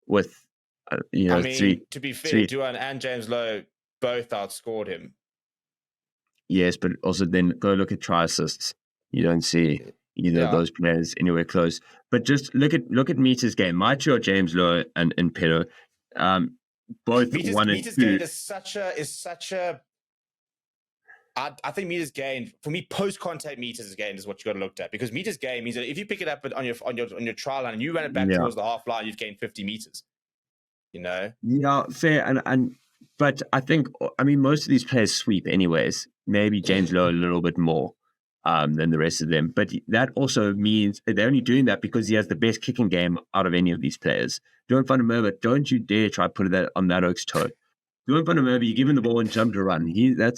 With to be fair, Duan and James Lowe both outscored him. Yes, but also then go look at try assists. You don't see either of those players anywhere close. But just look at Meters' game. My two are James Lowe and Penaud. Both Meters, 1 and 2. Meters' game is such a. I think Meters' game, for me, post-contact Meters' game is what you got to look at, because Meters' game means that if you pick it up on your trial line and you run it back towards the half line, you've gained 50 meters. Yeah, fair. But I think most of these players sweep anyways. Maybe James Lowe a little bit more than the rest of them. But that also means they're only doing that because he has the best kicking game out of any of these players. Duan van der Merwe, don't you dare try to put that on that Oak's toe. Duan van der Merwe, you give him the ball and jump to run.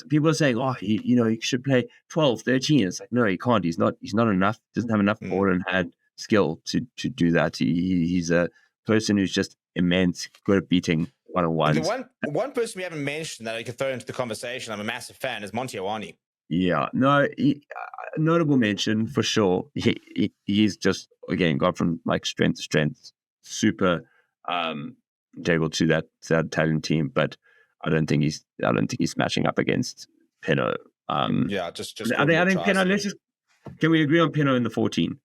People are saying, he should play 12, 13. It's like, no, he can't. He's not enough. Doesn't have enough ball and hand skill to do that. He's a person who's just immense, good at beating one-on-ones. The one person we haven't mentioned that I could throw into the conversation, I'm a massive fan, is Monty Ioane. Yeah, no, notable mention for sure. He's just, again, got from like strength to strength, super integral to that Italian team. But I don't think he's matching up against Penaud. Just. I think Penaud. Can we agree on Penaud in the 14?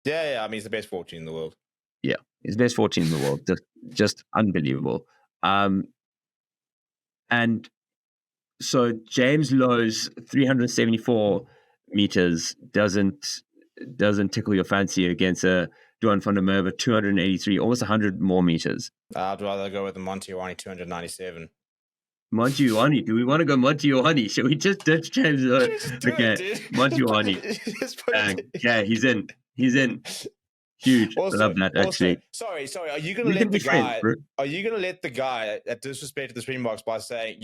Yeah. He's the best 14 in the world. Yeah, he's the best 14 in the world. Just unbelievable. And so James Lowe's 374 meters doesn't tickle your fancy against a Duan van der Merwe 283, almost 100 more meters. I'd rather go with the Monty Ioane 297. Monty Ioane, do we want to go Monty Ioane? Should we just ditch James Lowe? Okay, Monty Ioane. Yeah, he's in. Huge. I love that, actually. Sorry. Are you going to let the guy? Are you going to let the guy that disrespected the Springboks by saying,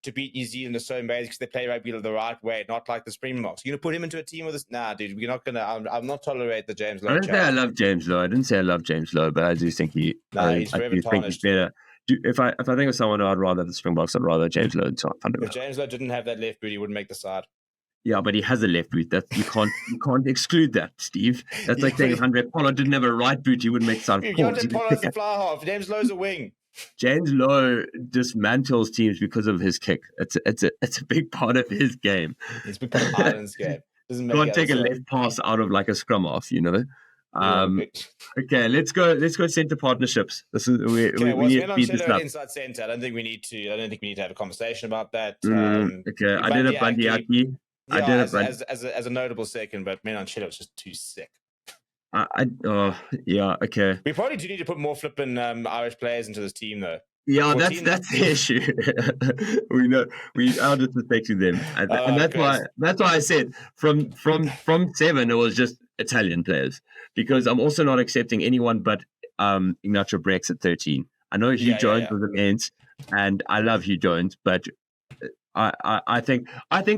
to beat New Zealand is so amazing because they play rugby the right way, not like the Springboks? You're going to put him into a team with this? Nah, dude, we're not going to. I'm not tolerate the James Lowe. I didn't say I love James Lowe. I didn't say I love James Lowe, but I do think he's better. If I think of someone who I'd rather the Springboks, I'd rather James Lowe. If James Lowe didn't have that left boot, he wouldn't make the side. Yeah, but he has a left boot. That you can't exclude that, Steve. That's like saying Andre Pollard didn't have a right boot, he wouldn't make the side. Andre Pollard's a fly half. James Lowe's a wing. James Lowe dismantles teams because of his kick. It's a big part of his game. It's a big part of Ireland's game. Can't take a left pass out of like a scrum off, Okay, let's go center partnerships. We need to speed this up. Inside center. I don't think we need to have a conversation about that. Okay, I did a Bundy Aki. As a notable second, but Menoncello was just too sick. Okay. We probably do need to put more flipping Irish players into this team, though. Yeah, that's the issue. We know we are disrespecting them, and that's why I said from 7 it was just Italian players, because I'm also not accepting anyone but Ignacio Brex at 13. I know Hugh Jones was immense, and I love Hugh Jones, but I think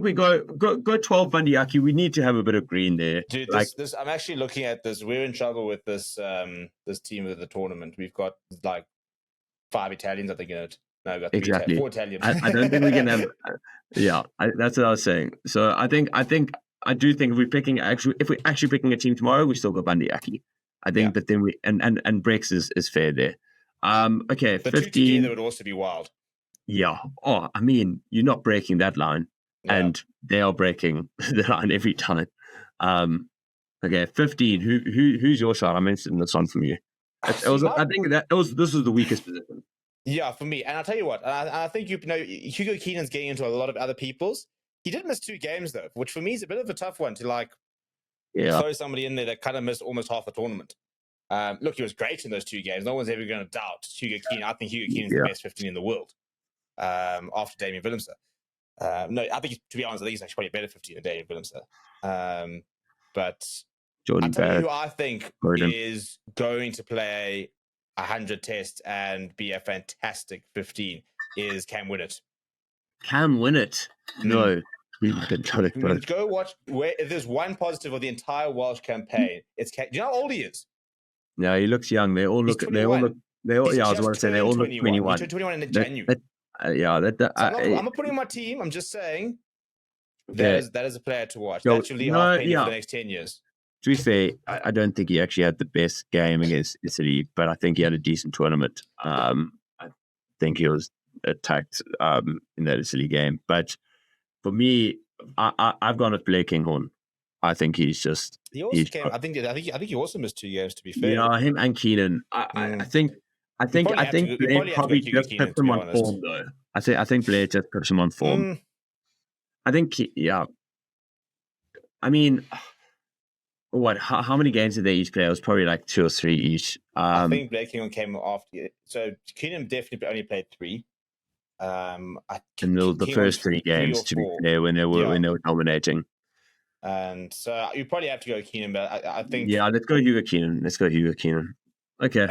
we go 12 Bundy Aki. We need to have a bit of green there. Dude, this I'm actually looking at this. We're in trouble with this team of the tournament. We've got like 5 Italians, I think, in it. No, we've got 4 Italians. I don't think we can have. That's what I was saying. So I do think if we're actually picking a team tomorrow, we still got Bundy Aki. I think, but then we and Brex is fair there. Okay, the 15. 2 together would also be wild. Yeah. Oh, I mean, you're not breaking that line, and they are breaking the line every time. Okay, 15. Who's your shot? I mentioned this one from you. This was the weakest position. Yeah, for me. And I'll tell you what. I think Hugo Keenan's getting into a lot of other people's. He did miss 2 games though, which for me is a bit of a tough one to throw somebody in there that kind of missed almost half the tournament. Look, he was great in those 2 games. No one's ever going to doubt Hugo Keenan. I think Hugo Keenan's the best 15 in the world. After Damien Willemse. No, I think, to be honest, I think he's actually probably a better 15 than Damien Willemse. But Jordan Barrett, who I think is going to play 100 tests and be a fantastic 15 is Cam Winnett. Cam Winnett? No. Go watch. If there's one positive of the entire Welsh campaign, it's Cam. Do you know how old he is? No, he looks young. They all look. They all. Yeah, I was about to say they all look 21. He turned 21 in January. I'm not putting my team. I'm just saying that is a player to watch. That should leave off for the next 10 years. To be fair, I don't think he actually had the best game against Italy, but I think he had a decent tournament. I think he was attacked in that Italy game. But for me, I've gone with Blair Kinghorn. I think he's just. He also came. I think he also missed 2 games. To be fair, him and Keenan. I think Blair probably just put him on form though. I think Blair just put him on form. I think I mean, what? How many games did they each play? It was probably like 2 or 3 each. I think Blair Kinghorn came after. So Keenan definitely only played 3. And the first 3 games, to be fair, when they were dominating. And so you probably have to go Keenan, but I think let's go Hugo Keenan. Okay.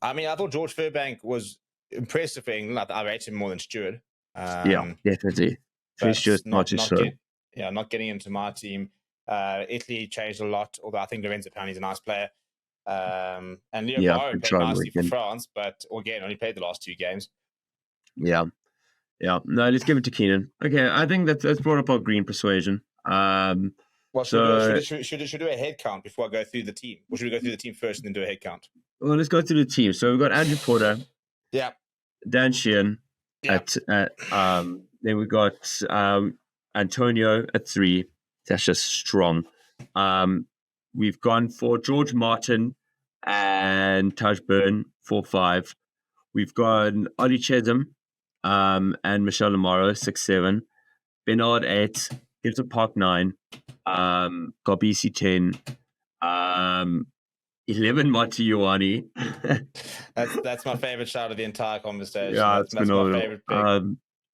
I mean, I thought George Furbank was impressive for England. I rate him more than Stewart. Definitely. Stewart's not getting into my team. Italy changed a lot, although I think Lorenzo Pani's a nice player. And Leo Barrow played nicely for France, but again, only played the last 2 games. Yeah. No, let's give it to Keenan. Okay, I think that's brought up our green persuasion. Should we do a head count before I go through the team? Or should we go through the team first and then do a head count? Well, let's go through the team. So we've got Andrew Porter. Yeah. Dan Sheehan. Yeah. Then we've got Antonio at 3. That's just strong. We've gone for George Martin and Taj Byrne 4-5. We've got Ollie Chesum and Michelle Lamaro 6-7. Bernard 8. Gibson Park 9. Garbisi 10. 11 Mati Ioane. That's my favorite shot of the entire conversation. Yeah, that's my favorite pick.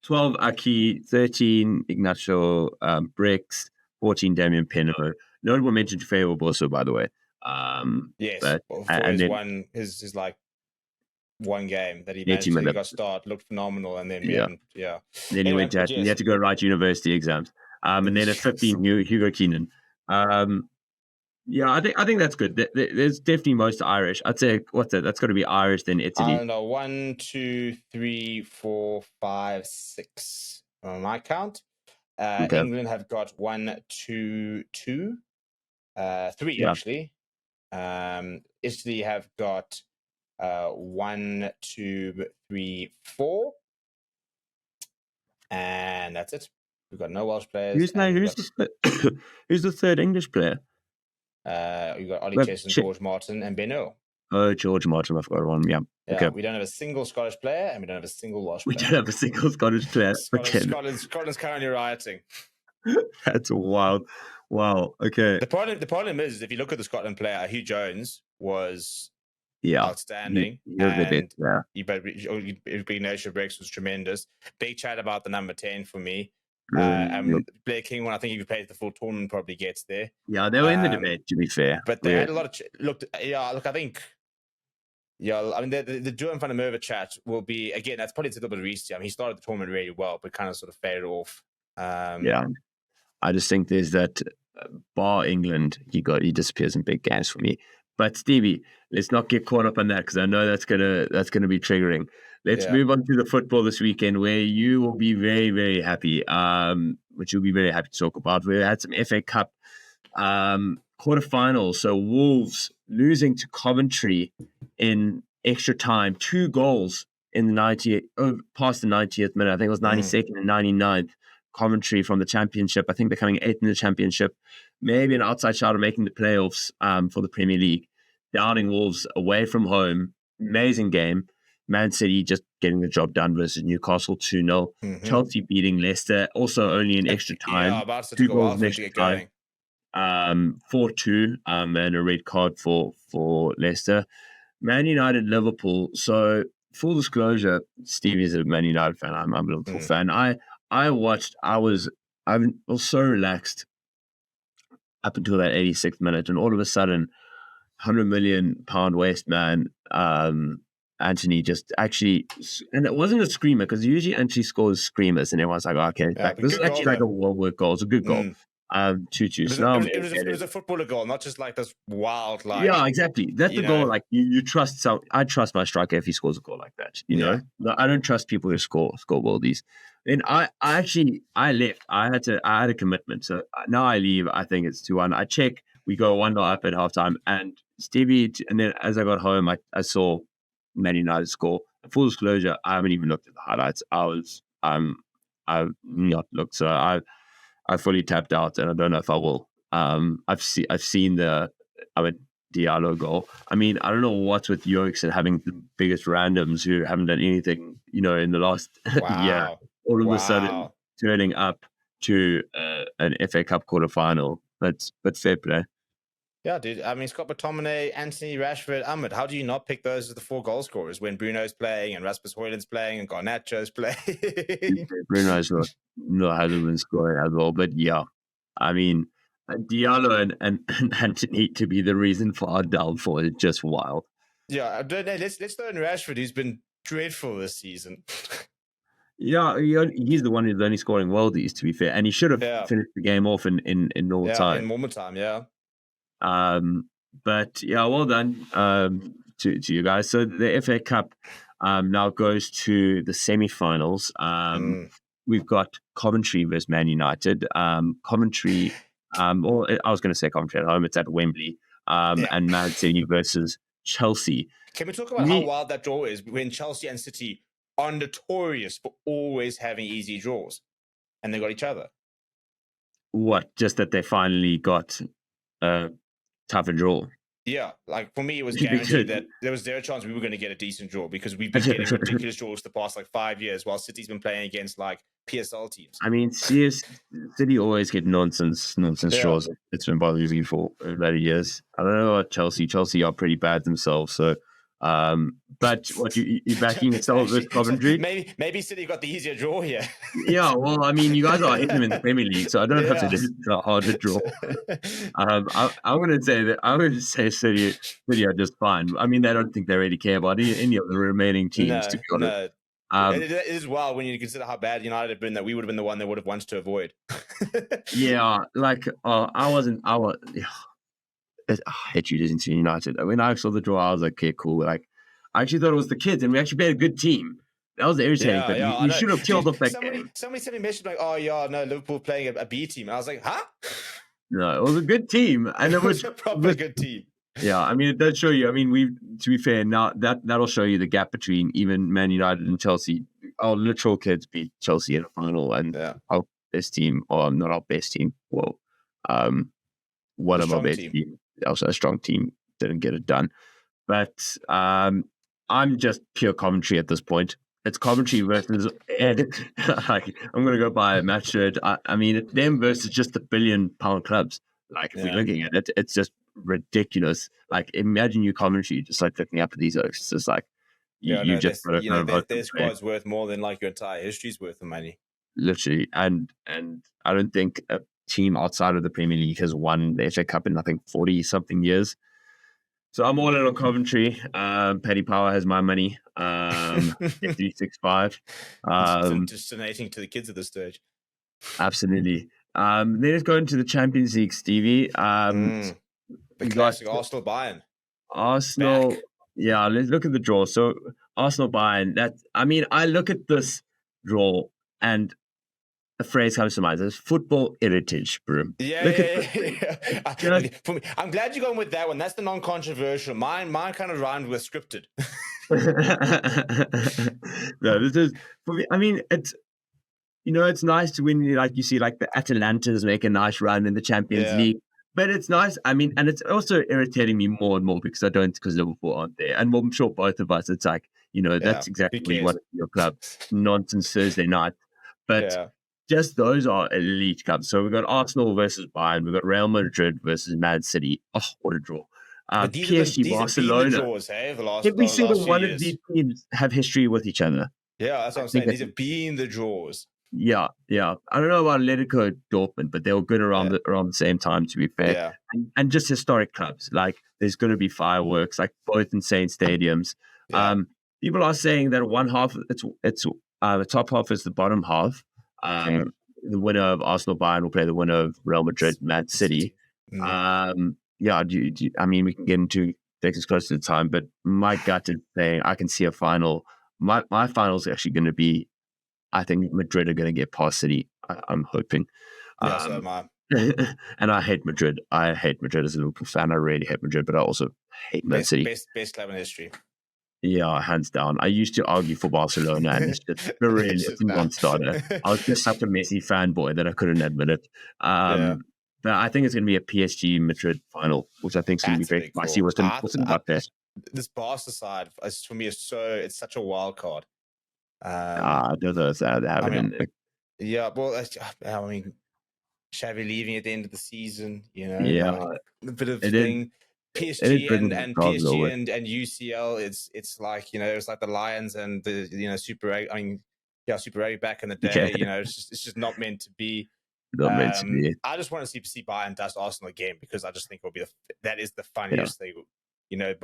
12 Aki, 13 Ignacio Brix, 14 Damien Peno. Notable mention to Faye Bosso, by the way. Yes, his like one game that he managed to got start, looked phenomenal, and then Then he went out and he had to go write university exams. And then at 15, Hugo Keenan. I think that's good. There's definitely most Irish. I'd say that's got to be Irish, then Italy. I don't know, 1, 2, 3, 4, 5, 6 on my count. Okay. England have got 1, 2, 2, 3 actually. Italy have got 1, 2, 3, 4, and that's it. We've got no Welsh players. Who's the third English player? You've got Ollie Chess and George Martin and Beno. Oh, George Martin, I've got one. Yeah. Okay. We don't have a single Scottish player, and we don't have a single Welsh player. We don't have a single Scottish player. Scotland's currently rioting. That's wild. Wow. Okay. The problem is, if you look at the Scotland player, Hugh Jones was outstanding. Ignacio Briggs was tremendous. Big chat about the number 10 for me. Blair Kinghorn, I think if he plays the full tournament, probably gets there. Yeah, they were in the debate, to be fair. But they had a lot of I think. I mean, the Duan van der Merwe chat will be, again, that's probably a little bit of Reece. I mean, he started the tournament really well, but kind of sort of faded off. I just think there's that bar England, he disappears in big games for me. But Stevie, let's not get caught up on that because I know that's gonna be triggering. Let's move on to the football this weekend, where you will be very, very happy. Which you'll be very happy to talk about. We had some FA Cup quarterfinals. So Wolves losing to Coventry in extra time, 2 goals in the 90th, past the 90th minute. I think it was 92nd and 99th. Coventry from the Championship. I think they're coming 8th in the Championship. Maybe an outside shot of making the playoffs for the Premier League. Downing Wolves away from home. Amazing game. Man City just getting the job done versus Newcastle 2-0. Chelsea beating Leicester, also only in extra time. 2 goals in extra time. 4-2, and a red card for Leicester. Man United, Liverpool. So, full disclosure, Steve is a Man United fan. I'm a Liverpool fan. I was so relaxed up until that 86th minute, and all of a sudden, £100 million waste man, Anthony just actually, and it wasn't a screamer because usually Anthony scores screamers, and everyone's like, okay, this is actually like a well-worked goal. It's a good goal. 2-2. It was a footballer goal, not just like this wild, like... Yeah, exactly. That's the goal. Like, you trust I trust my striker if he scores a goal like that, you know? I don't trust people who score worldies. And I left. I had a commitment. So now I leave. I think it's 2-1. I check. We go 1-0 up at halftime. And Stevie, and then as I got home, I saw Man United score. Full disclosure, I haven't even looked at the highlights. I've not looked. So I fully tapped out, and I don't know if I will. I've seen the Diallo goal. I mean, I don't know what's with Yokes and having the biggest randoms who haven't done anything, in the last year. All of a sudden turning up to an FA Cup quarterfinal. But fair play. Yeah, dude. I mean, Scott McTominay, Anthony, Rashford, Ahmed. How do you not pick those as the 4 goal scorers when Bruno's playing and Rasmus Højlund's playing and Garnacho's playing? Bruno's hasn't been scoring as well. But yeah, I mean, Diallo and Anthony to be the reason for our downfall is just wild. Yeah, let's throw in Rashford, who's been dreadful this season. Yeah, he's the one who's only scoring worldies, to be fair, and he should have finished the game off in normal time. In normal time, yeah. But yeah, well done to you guys. So the FA Cup now goes to the semi-finals. We've got Coventry versus Man United. Coventry, or I was going to say Coventry at home. It's at Wembley. And Man City versus Chelsea. Can we talk about how wild that draw is when Chelsea and City are notorious for always having easy draws, and they got each other? What? Just that they finally got a tougher draw. Yeah, like for me, it was guaranteed that there was zero chance we were going to get a decent draw because we've been getting ridiculous draws the past 5 years, while City's been playing against PSL teams. I mean, City always get nonsense draws. It's been bothering me for many years. I don't know about Chelsea. Chelsea are pretty bad themselves, so. But what you backing yourself with Coventry? Maybe City got the easier draw here. Yeah, well, I mean, you guys are hitting them in the Premier League, so I don't have to do a harder draw. I'm going to say City are just fine. I mean, I don't think they really care about any of the remaining teams, to be honest. It is wild when you consider how bad United have been that we would have been the one they would have wanted to avoid. Yeah, I hate you into United. When I saw the draw, I was like, okay, cool. Like, I actually thought it was the kids, and we actually played a good team. That was irritating, but you should have killed off that game. Somebody sent me a message like, oh, yeah, no, Liverpool playing a B team. And I was like, huh? No, it was a good team. And it was a proper good team. Yeah, I mean, it does show you. I mean, to be fair, now that'll show you the gap between even Man United and Chelsea. Our literal kids beat Chelsea in a final, and our best team, or not our best team, well, one of our best team. Also a strong team, didn't get it done. But I'm just pure commentary at this point. It's Coventry versus Ed. I'm going to go buy a match shirt. I mean, it's them versus just the £1 billion clubs. Like, if we're looking at it, it's just ridiculous. Like, imagine you Coventry just looking up at these oaks. It's just like, their squad's worth more than your entire history's worth of money. Literally. And I don't think a team outside of the Premier League has won the FA Cup in, I think, 40-something years. So I'm all in on Coventry. Paddy Power has my money. 365. Just donating to the kids at this stage. Absolutely. Let's go into the Champions League, Stevie. The classic Arsenal Bayern. Arsenal. Back. Yeah, let's look at the draw. So Arsenal Bayern. I look at this draw and a phrase comes to mind. It's football heritage, bro. Yeah. For me, I'm glad you're going with that one. That's the non-controversial. Mine kind of rhymed with scripted. No, this is for me. I mean, it's it's nice to win. You see, the Atalantas make a nice run in the Champions League. But it's nice. I mean, and it's also irritating me more and more because Liverpool aren't there. And I'm sure both of us, it's like, that's exactly what your club nonsense Thursday night. But just those are elite clubs. So we've got Arsenal versus Bayern. We've got Real Madrid versus Man City. Oh, what a draw. PSG, Barcelona. Draws, hey, every single one of these teams have history with each other. Yeah, that's what I'm saying. These have been the draws. Yeah. I don't know about Atletico Dortmund, but they were good around the same time, to be fair. Yeah. And just historic clubs. There's going to be fireworks, both insane stadiums. Yeah. People are saying that one half, it's the top half is the bottom half. the winner of Arsenal Bayern will play the winner of Real Madrid Man City. Yeah, I mean, we can get into things close to the time, but my gut is saying I can see a final. My final is actually going to be, I think Madrid are going to get past City. I'm hoping. Yeah, so am I. And I hate Madrid. I hate Madrid as a Liverpool fan. I really hate Madrid, but I also hate Man City. Best club in history. Yeah, hands down. I used to argue for Barcelona, and it's just really it's a non-starter. I was just such a Messi fanboy that I couldn't admit it. But I think it's going to be a PSG Madrid final, which I think is going to be very spicy. What's about that? This Barca side, for me, it's such a wild card. Yeah, well, I mean, Xavi leaving at the end of the season, a bit of thing. PSG and PSG and UCL, it's like, it's like the Lions and the Super Rugby. I mean, Super Rugby back in the day. It's just not meant to be. Not meant to be. I just want to see Bayern dust Arsenal again, because I just think that is the funniest thing.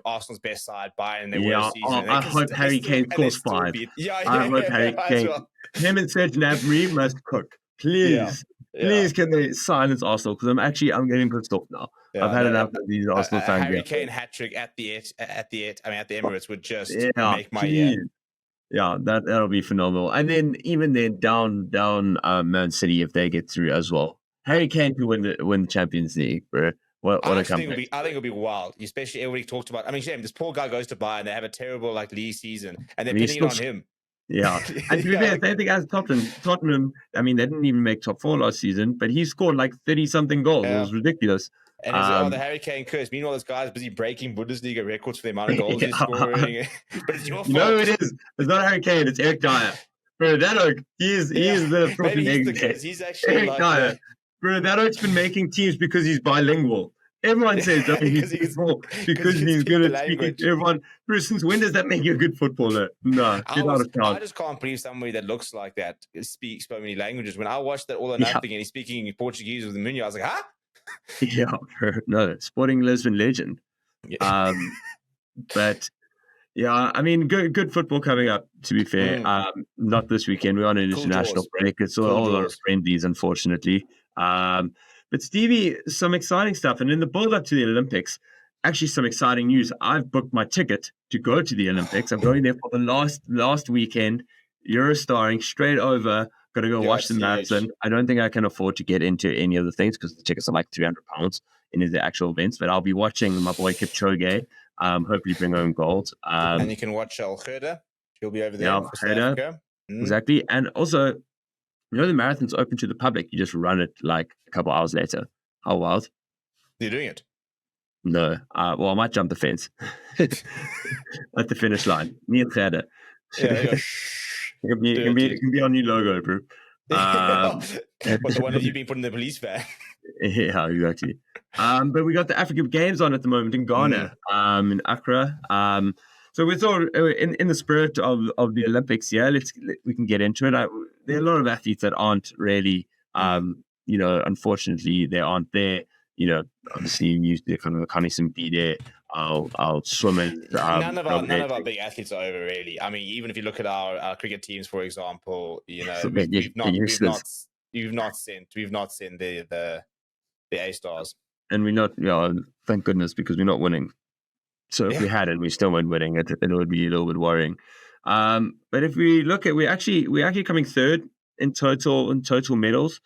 Arsenal's best side, Bayern, they win a season. I hope Harry Kane scores 5. I hope Harry Kane. Him and Serge Gnabry must cook. Please. Please, can they silence Arsenal? Because I'm getting pissed off now. I've had enough of these Arsenal fans. Harry Kane hat trick at the Emirates would just make my year. Yeah, that'll be phenomenal. And then even then, down Man City, if they get through as well, Harry Kane could win the Champions League, bro. I think it'll be wild, especially everybody talked about. I mean, this poor guy goes to Bayern, they have a terrible league season, and they're pinning it on him. Yeah, and to be fair, same thing as Tottenham. I mean, they didn't even make top 4 last season, but he scored like 30-something goals. It was ridiculous. And the Harry Kane curse. Meanwhile, this guy's busy breaking Bundesliga records for the amount of goals he's scoring. But it's your fault. No, it is. It's not Harry Kane. It's Eric Dyer. Bro, that oak, he is the maybe he's the curse. He's actually Eric Dyer. Bro, that oak's been making teams because he's bilingual. Everyone says because he's good at speaking to everyone. Bro, since when does that make you a good footballer? No, get out of town. I just can't believe somebody that looks like that speaks so many languages. When I watched that All or Nothing and he's speaking Portuguese with the Munoz, I was like, huh? Yeah, no, Sporting Lisbon legend. But yeah, I mean, good football coming up, to be fair. Not this weekend. We're on an international break. It's all a lot of friendlies, unfortunately. But Stevie, some exciting stuff. And in the build-up to the Olympics, actually some exciting news. I've booked my ticket to go to the Olympics. I'm going there for the last weekend. Eurostarring straight over. Got to go watch the marathon. I don't think I can afford to get into any of the things because the tickets are like £300 in the actual events. But I'll be watching my boy Kipchoge. Hopefully bring home gold. And you can watch Currie. He'll be over there for South Africa. Exactly. And also, the marathon's open to the public. You just run it like a couple hours later. How wild. You're doing it? No. Well, I might jump the fence at the finish line. Me and Gerda. Yeah, it can be our new logo, bro. What, the one of you being put in the police van? Yeah, exactly. But we got the African Games on at the moment in Ghana, in Accra. So we're sort of in the spirit of the Olympics. Yeah, we can get into it. There are a lot of athletes that aren't really, unfortunately, they aren't there. Obviously, you used to kind of Kanison be there. Our swimmers. None of our big athletes are over, really. I mean, even if you look at our cricket teams, for example, we've not sent the A stars, and we're not. Thank goodness, because we're not winning. So if we had it, we still weren't winning. It would be a little bit worrying. But if we look at, we're actually coming third in total medals.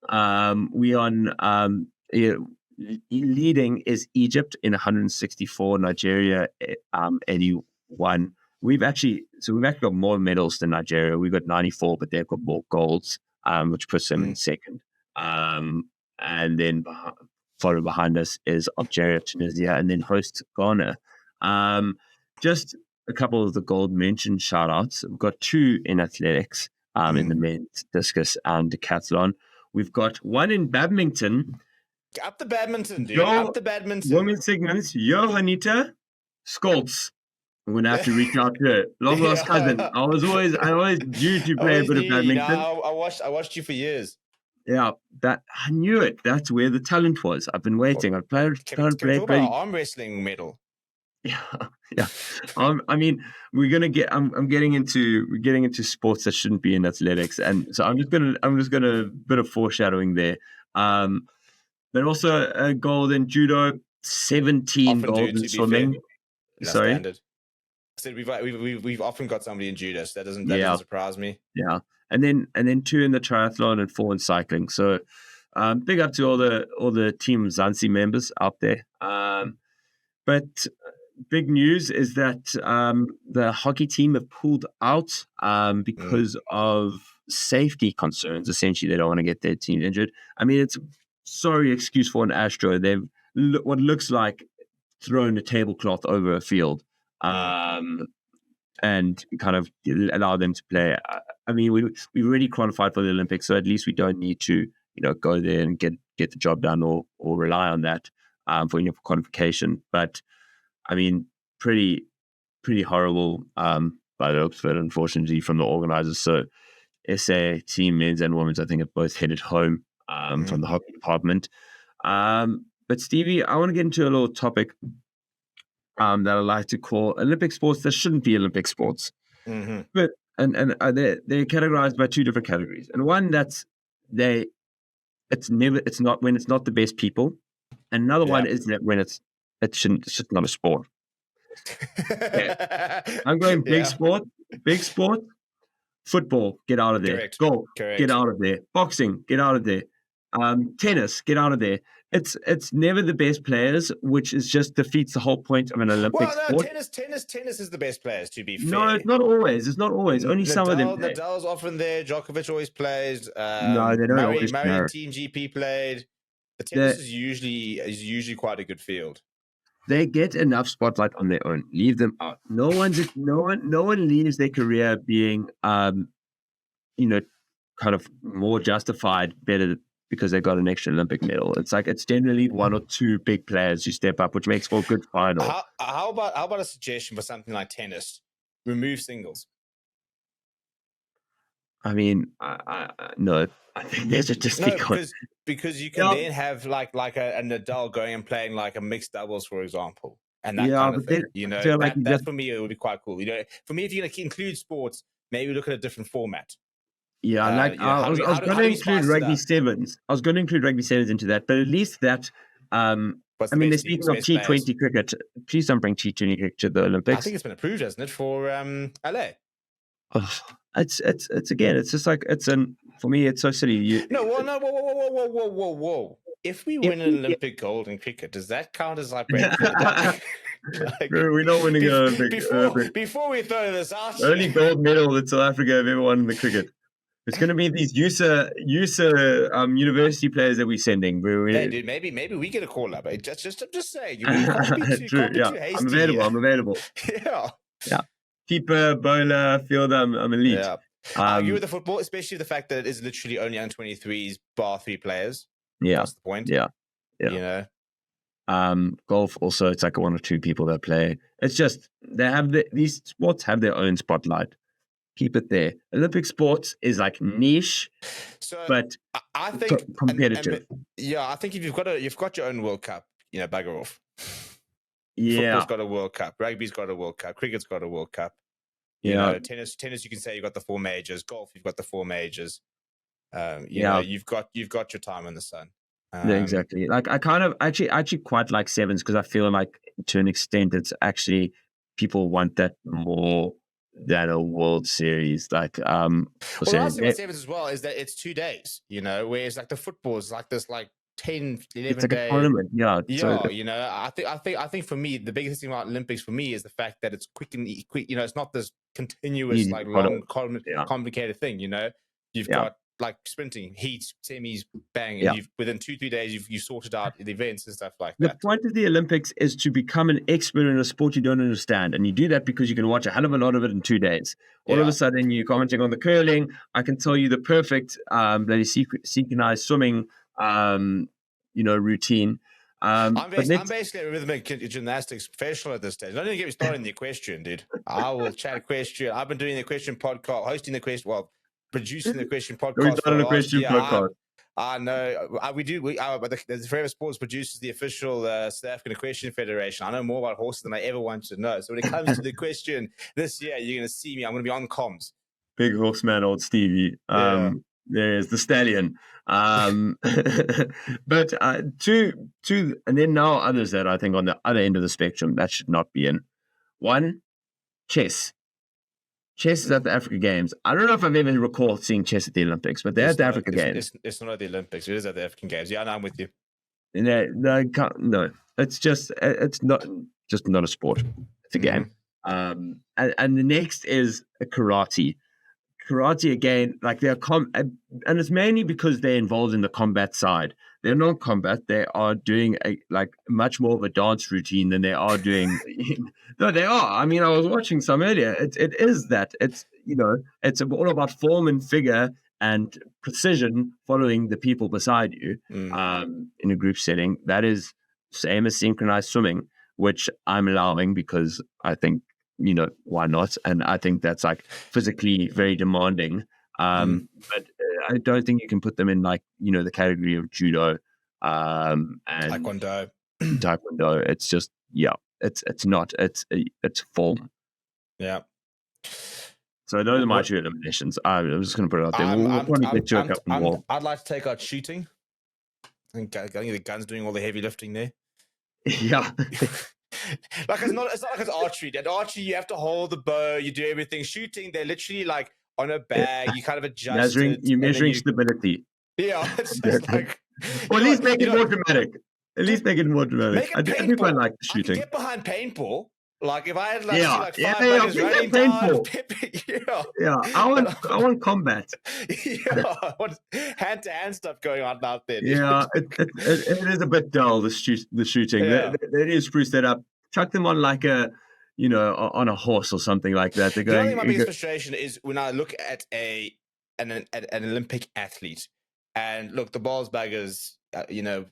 We on leading is Egypt in 164, Nigeria 81. We've actually got more medals than Nigeria. We've got 94, but they've got more golds, which puts them in second. And then followed behind us is Algeria, Tunisia, and then host Ghana. Just a couple of the gold mention shout-outs. We've got 2 in athletics, in the men's discus and decathlon. We've got 1 in badminton. Up the badminton, dude. Up the badminton. Women's segments, Johanita Skoltz. I'm going to have to reach out to her. Long lost cousin. I always due to play a bit of badminton. I watched you for years. Yeah, I knew it. That's where the talent was. I've been waiting. I've played. Can we talk about our arm wrestling medal? Yeah. I mean, we're getting into sports that shouldn't be in athletics, and so I'm just gonna bit of foreshadowing there. But also a gold in judo, 17 Often gold in swimming. Sorry, standard. I said we've often got somebody in judo, so that doesn't surprise me. Yeah, and then 2 in the triathlon and 4 in cycling. So, big up to all the Team Zansi members out there. But big news is that the hockey team have pulled out because of safety concerns. Essentially, they don't want to get their team injured. I mean, it's sorry excuse for an Astro. They've what looks like thrown a tablecloth over a field and kind of allow them to play. I mean, we already qualified for the Olympics, so at least we don't need to go there and get the job done or rely on that for qualification. But I mean, pretty horrible by the looks of it, unfortunately, from the organizers. So SA team, men's and women's, I think have both headed home from the hockey department. But Stevie, I want to get into a little topic that I like to call Olympic sports that shouldn't be Olympic sports. But and they're categorized by 2 different categories. And one it's not when it's not the best people. And another one is that when it's just not a sport. I'm going big sport, football, get out of there. Correct. Golf, Correct. Get out of there. Boxing, get out of there. Tennis, get out of there. It's never the best players, which is just defeats the whole point of an Olympic sport. Tennis is the best players, to be fair. No, it's not always. Only some of them play. Nadal's often there. Djokovic always plays. No, they don't always play. Murray Team GP played. The tennis is usually quite a good field. They get enough spotlight on their own. Leave them out. No one leaves their career being kind of more justified, better because they got an extra Olympic medal. It's like it's generally 1 or 2 big players who step up, which makes for a good final. How about a suggestion for something like tennis? Remove singles. I mean, no. I think there's a just because you can then have like a Nadal going and playing like a mixed doubles, for example, and that kind of thing. That for me it would be quite cool. For me, if you're going to include sports, maybe look at a different format. Yeah, I was going to include rugby sevens. I was going to include rugby sevens into that, but at least that. I mean, they're speaking of T20 cricket. Please don't bring T20 cricket to the Olympics. I think it's been approved, hasn't it, for LA? Oh, it's again. It's just like for me. It's so silly. Whoa! If we win an Olympic gold in cricket, does that count as like? We're not winning an Olympic. Before we throw this out, only gold medal that South Africa have ever won in the cricket. It's going to be these USA university players that we're sending. Hey, dude, maybe we get a call up. I'm just saying. You can't be too hasty. I'm available. Yeah. Keeper, bowler, fielder, I'm elite. Yeah. Argue with the football, especially the fact that it is literally only under 23s bar 3 players. Yeah. That's the point. Yeah. Golf also, it's like 1 or 2 people that play. It's just these sports have their own spotlight. Keep it there. Olympic sports is like niche, but I think competitive. I think if you've got your own World Cup, bugger off. Yeah, football's got a World Cup, rugby's got a World Cup, cricket's got a World Cup. Tennis. You can say you've got the 4 majors. Golf, you've got the 4 majors. You've got your time in the sun. Exactly. Like I kind of actually quite like sevens because I feel like to an extent it's actually people want that more than a World Series. Like what I see with sevens as well is that it's 2 days. Whereas like the football is like this 10, 11 it's like day. A tournament. Yeah. I think for me the biggest thing about Olympics for me is the fact that it's quick. It's not this continuous long complicated thing. You've got like sprinting, heats, semis, bang, and within 2-3 days you've sorted out the events and stuff like that. The point of the Olympics is to become an expert in a sport you don't understand, and you do that because you can watch a hell of a lot of it in 2 days. All of a sudden you're commenting on the curling. I can tell you the perfect synchronized swimming routine. I'm basically a rhythmic gymnastics professional at this stage. Don't even get me started in the equestrian, dude. I will chat equestrian. I've been doing the equestrian podcast, producing the equestrian podcast. We've done an equestrian podcast. I know. We do. But the Forever Sports produces the official South African Equestrian Federation. I know more about horses than I ever wanted to know. So when it comes to the question this year, you're going to see me. I'm going to be on comms. Big horseman, old Stevie. There's the stallion. But and then now others that I think on the other end of the spectrum that should not be in. One, chess. Chess is at the Africa Games. I don't know if I've ever recalled seeing chess at the Olympics, but they're at the Africa Games. It's not at the Olympics. It is at the African Games. Yeah, no, I'm with you. No, it's not a sport. It's a game. And the next is a karate. Karate again, like they're and it's mainly because they're involved in the combat side. They're not combat. They are doing much more of a dance routine than they are doing. No, they are. I mean, I was watching some earlier. It is that. It's it's all about form and figure and precision, following the people beside you in a group setting. That is same as synchronized swimming, which I'm allowing because I think, why not? And I think that's like physically very demanding. But I don't think you can put them in the category of judo and taekwondo. It's just, it's not. It's form. Yeah. So those are my two eliminations. I'm just going to put it out there. We'll probably get to a couple more. I'd like to take out shooting. I think the gun's doing all the heavy lifting there. Yeah. It's not like it's archery. At archery, you have to hold the bow, you do everything. Shooting, they're literally like on a bag. You kind of adjust. You're measuring stability. Yeah, it's just like. Or at least make it more dramatic. At least make it more dramatic. I think I like the shooting. I can get behind paintball. Like if I had five buddies running down. I want combat. I want hand-to-hand stuff going on out there. Yeah, it is a bit dull, the shooting. Yeah. They need to spruce that up. Chuck them on on a horse or something like that. They're going. My biggest frustration is when I look at an Olympic athlete, and look, the balls baggers, they're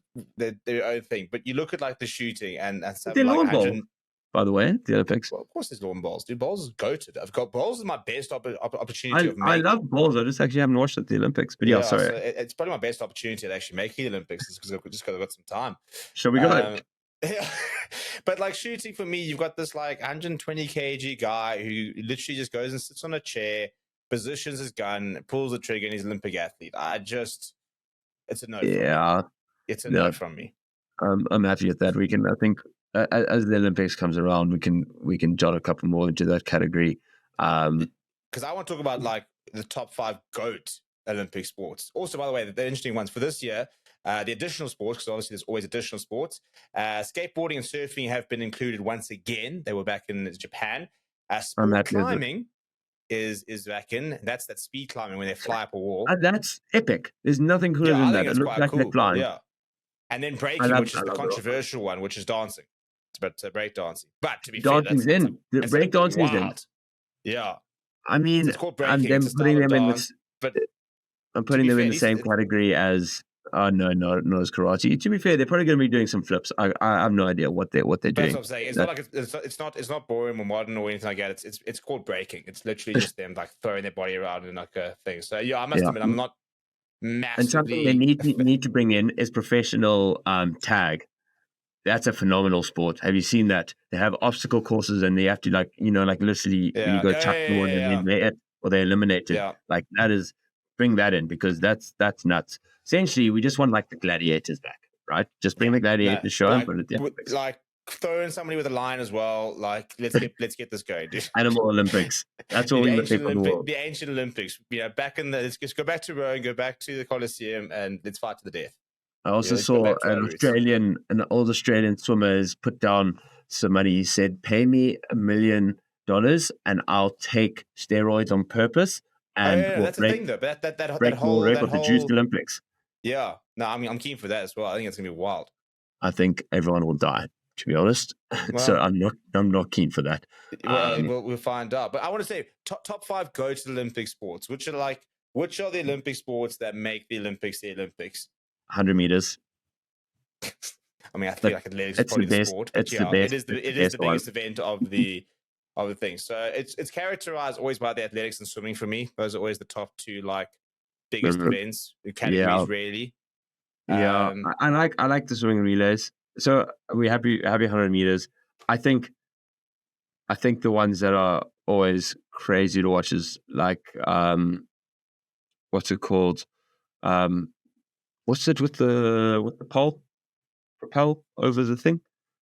their own thing. But you look at the shooting and stuff like by the way, the Olympics. Well, of course, there's lawn bowls. Dude, bowls is goated. I've got bowls is my best opportunity. I love bowls. I just actually haven't watched at the Olympics. But sorry. So it's probably my best opportunity to actually make the Olympics because I've got some time. Shall we go? Yeah. But shooting for me, you've got this 120 kg guy who literally just goes and sits on a chair, positions his gun, pulls the trigger, and he's an Olympic athlete. It's a no. Yeah. It's a no from me. I'm happy with that. We can, I think, as the Olympics comes around, we can jot a couple more into that category. Because I want to talk about the top 5 GOAT Olympic sports. Also, by the way, the interesting ones for this year, the additional sports, because obviously there's always additional sports. Skateboarding and surfing have been included once again. They were back in Japan. Sport climbing is back in. That's that speed climbing when they fly up a wall. That's epic. There's nothing cooler than that. It looks like they're flying. Yeah. And then breaking, which is the controversial one, which is dancing. It's about break dancing. But to be fair, break dancing is in. Yeah. I mean, it's called breaking. I'm putting them in the same category as no, as karate. To be fair, they're probably going to be doing some flips. I have no idea what they're doing. That's what I'm saying. It's not boring or modern or anything like that. It's called breaking. It's literally just them throwing their body around in a thing. So I must admit, I'm not massively. And something they need to bring in is professional tag. That's a phenomenal sport. Have you seen that? They have obstacle courses and they have to literally you go chuck the one and then they eliminate it. Yeah. That is, bring that in because that's nuts. Essentially, we just want the gladiators back, right? Just bring the gladiators show and put it there. Throw in somebody with a line as well. Let's get this going, dude. Animal Olympics. That's all we look for the world. The ancient Olympics. Let's just go back to Rome, go back to the Colosseum, and let's fight to the death. I also saw an old Australian swimmer put down some money. He said, "Pay me $1 million and I'll take steroids on purpose." And that's the thing, though. But that whole record, the Juiced Olympics. Yeah, no, I'm keen for that as well. I think it's gonna be wild. I think everyone will die, to be honest. Well, so I'm not keen for that. We'll find out. But I want to say top 5 go to the Olympic sports. Which are the Olympic sports that make the Olympics the Olympics? 100 meters. I mean, I feel like athletics is probably the sport. It's the best. It is the biggest event of the thing. So it's characterized always by the athletics and swimming for me. Those are always the top 2 biggest events, categories really. Yeah, I like the swimming relays. So we're happy 100 meters. I think the ones that are always crazy to watch is like what's it called? What's it with the pole? Propel over the thing?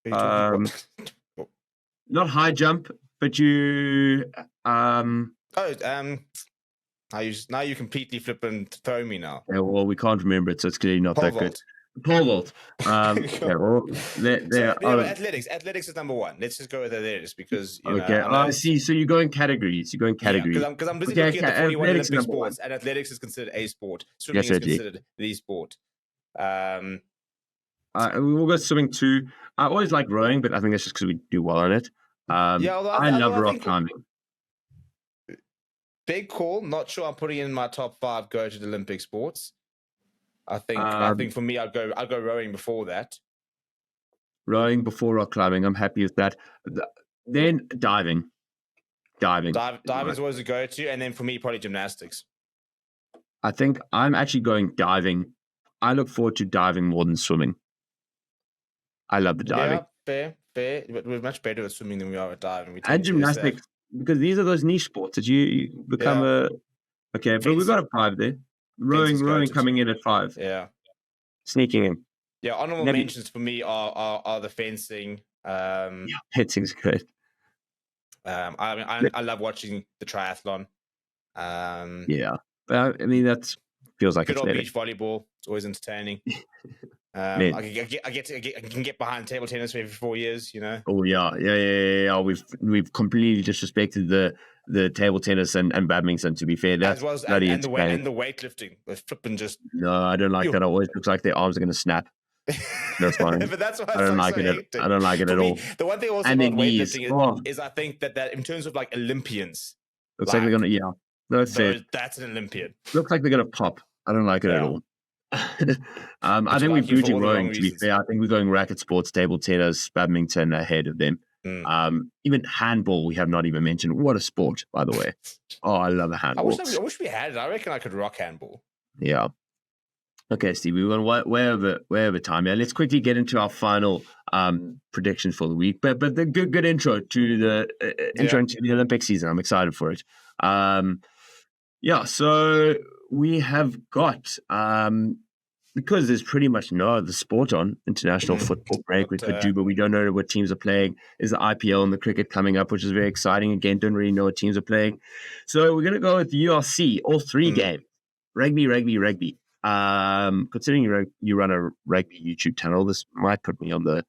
Not high jump, but you now you completely flip and throw me now. Yeah, well, we can't remember it, so it's clearly not that good. Pole vault. Athletics is number one. Let's just go with athletics because I see. So you're going categories. Because I'm busy looking at the 41 Olympic sports, and athletics is considered a sport. Swimming is considered the sport. We'll go swimming too. I always like rowing, but I think that's just because we do well on it. I love rock climbing. Big call. Not sure I'm putting in my top 5 go to the Olympic sports. I think for me, I'll go rowing before that. Rowing before rock climbing. I'm happy with that. Then diving. Diving is always a go to, and then for me, probably gymnastics. I think I'm actually going diving. I look forward to diving more than swimming. I love the diving. Yeah, fair. But we're much better at swimming than we are at diving. And gymnastics, because these are those niche sports that you become Okay, but we've got a 5 there. Rowing coming in at 5. Yeah. Sneaking in. Yeah, honorable mentions for me are the fencing. Fencing's good. I love watching the triathlon. But I mean that feels like good old beach volleyball. It's always entertaining. I can get behind table tennis for every 4 years. Oh yeah. We've completely disrespected the table tennis and badminton. To be fair, that's as well as and the weightlifting. With flipping just no, I don't like that. It always looks like their arms are going to snap. That's fine. But that's why I don't like it. I don't like it at all. The one thing also about weightlifting is I think that in terms of like Olympians, looks like they're going to that's an Olympian. Looks like they're going to pop. I don't like it at all. I think we're booting rowing, to be fair. I think we're going racket sports, table tennis, badminton ahead of them. Even handball, we have not even mentioned. What a sport, by the way. Oh, I love a handball. I wish we had it. I reckon I could rock handball. Yeah. Okay, Steve, we went way over time. Yeah, let's quickly get into our final predictions for the week. But the good intro to the Olympic season. I'm excited for it. So we have got because there's pretty much no other sport on international football break we could do, but we don't know what teams are playing. Is the IPL and the cricket coming up, which is very exciting. Again, don't really know what teams are playing. So we're going to go with URC, all 3 games. Rugby. Considering you run a rugby YouTube channel, this might put me on the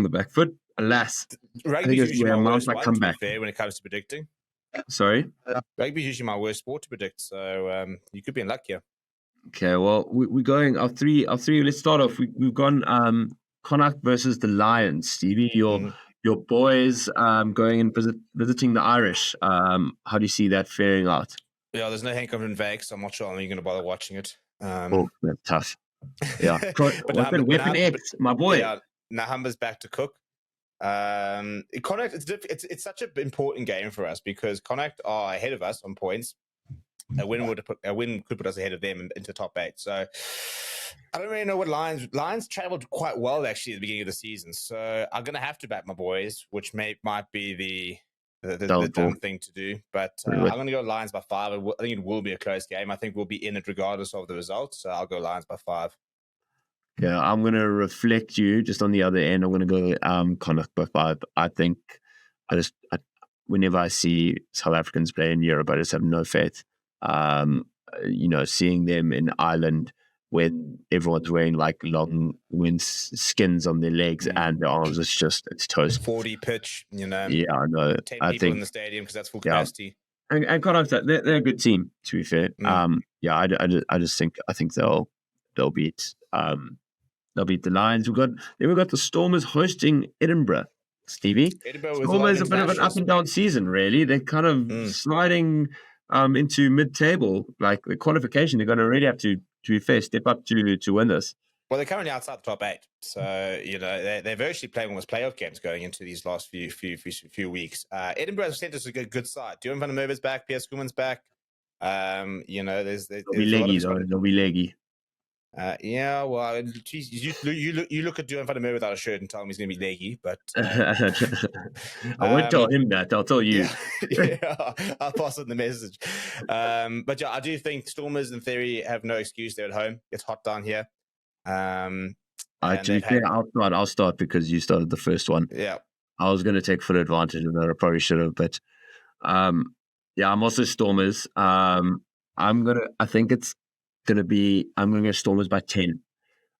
back foot. Alas, rugby is usually my worst one, to be fair, when it comes to predicting. Sorry? Rugby is usually my worst sport to predict, so you could be in luck here. Okay, well, we're going our three. Let's start off. We've gone Connacht versus the Lions. Stevie, your boys going and visiting the Irish. How do you see that faring out? Yeah, there's no Henk in Vegas, so I'm not sure I'm even going to bother watching it. That's tough. Yeah, Weapon X, my boy. Yeah, Nahamba's back to cook. Connacht, it's such an important game for us because Connacht are ahead of us on points. A win could put us ahead of them into top 8. So I don't really know what Lions traveled quite well actually at the beginning of the season. So I'm gonna have to back my boys, which might be the dumb thing to do. But I'm gonna go Lions by 5. I think it will be a close game. I think we'll be in it regardless of the result. So I'll go Lions by 5. Yeah, I'm going to reflect you just on the other end. I'm going to go Connacht by 5. I think whenever I see South Africans play in Europe, I just have no faith. Seeing them in Ireland when everyone's wearing like long skins on their legs and their arms, it's toast. 40 pitch, Yeah, I know. 10 people in the stadium because that's full capacity. And Connacht, they're a good team, to be fair. I think they'll beat. They'll beat the Lions. We've got the Stormers hosting Edinburgh, Stevie. Stormers a bit of an up and down season, really. They're kind of sliding into mid-table. Like the qualification, they're going to really have to be fair, step up to win this. Well, they're currently outside the top 8, so they're virtually playing almost playoff games going into these last few weeks. Edinburgh has sent us a good side. Duran van der Merwe's back, Piers Koeman's back. There's They'll be leggy, though. They'll be leggy. Yeah, well, geez, you look at Duan van der Merwe without a shirt and tell him he's going to be leggy, but I won't tell him that. I'll tell you. Yeah, I'll pass on the message. But yeah, I do think Stormers, in theory, have no excuse. They're at home. It's hot down here. I'll start because you started the first one. Yeah, I was going to take full advantage of that. I probably should have, but I'm also Stormers. I'm going to go Stormers by 10.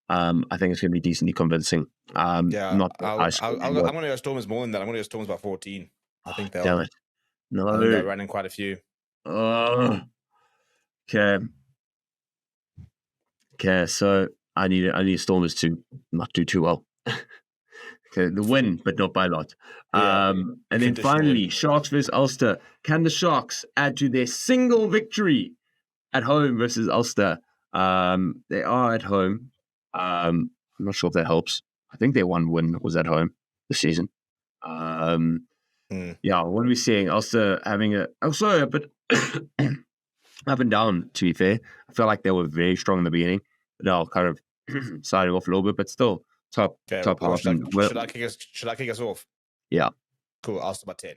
I think it's going to be decently convincing. I'm going to go Stormers more than that. I'm going to go Stormers by 14. I think they'll. Damn it! No, I think they're running quite a few. Okay. So I need Stormers to not do too well. Okay, the win, but not by a lot. And then finally, Sharks versus Ulster. Can the Sharks add to their single victory at home versus Ulster? They are at home. I'm not sure if that helps. I think their one win was at home this season. Yeah, what are we seeing? Ulster having a bit up and down, to be fair. I feel like they were very strong in the beginning, but now kind of sliding off a little bit, but still top half. Should I kick us off? Yeah. Cool. Ulster by 10.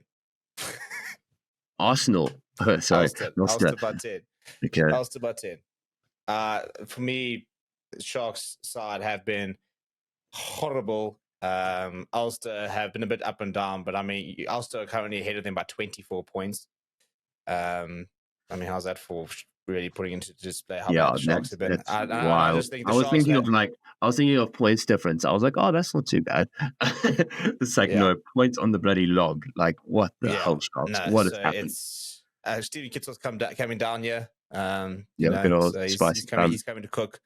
Arsenal. Sorry. Ulster by 10. Okay. Ulster by 10. For me, the Sharks side have been horrible. Ulster have been a bit up and down, but I mean, Ulster are currently ahead of them by 24 points. I mean, how's that for really putting into display how bad the Sharks have been? I just think I was thinking of points difference. I was like, oh, that's not too bad. It's like, no, points on the bloody log. Like, what the hell, Sharks? What has happened? Stevie Kitsel's coming down here. He's coming to cook.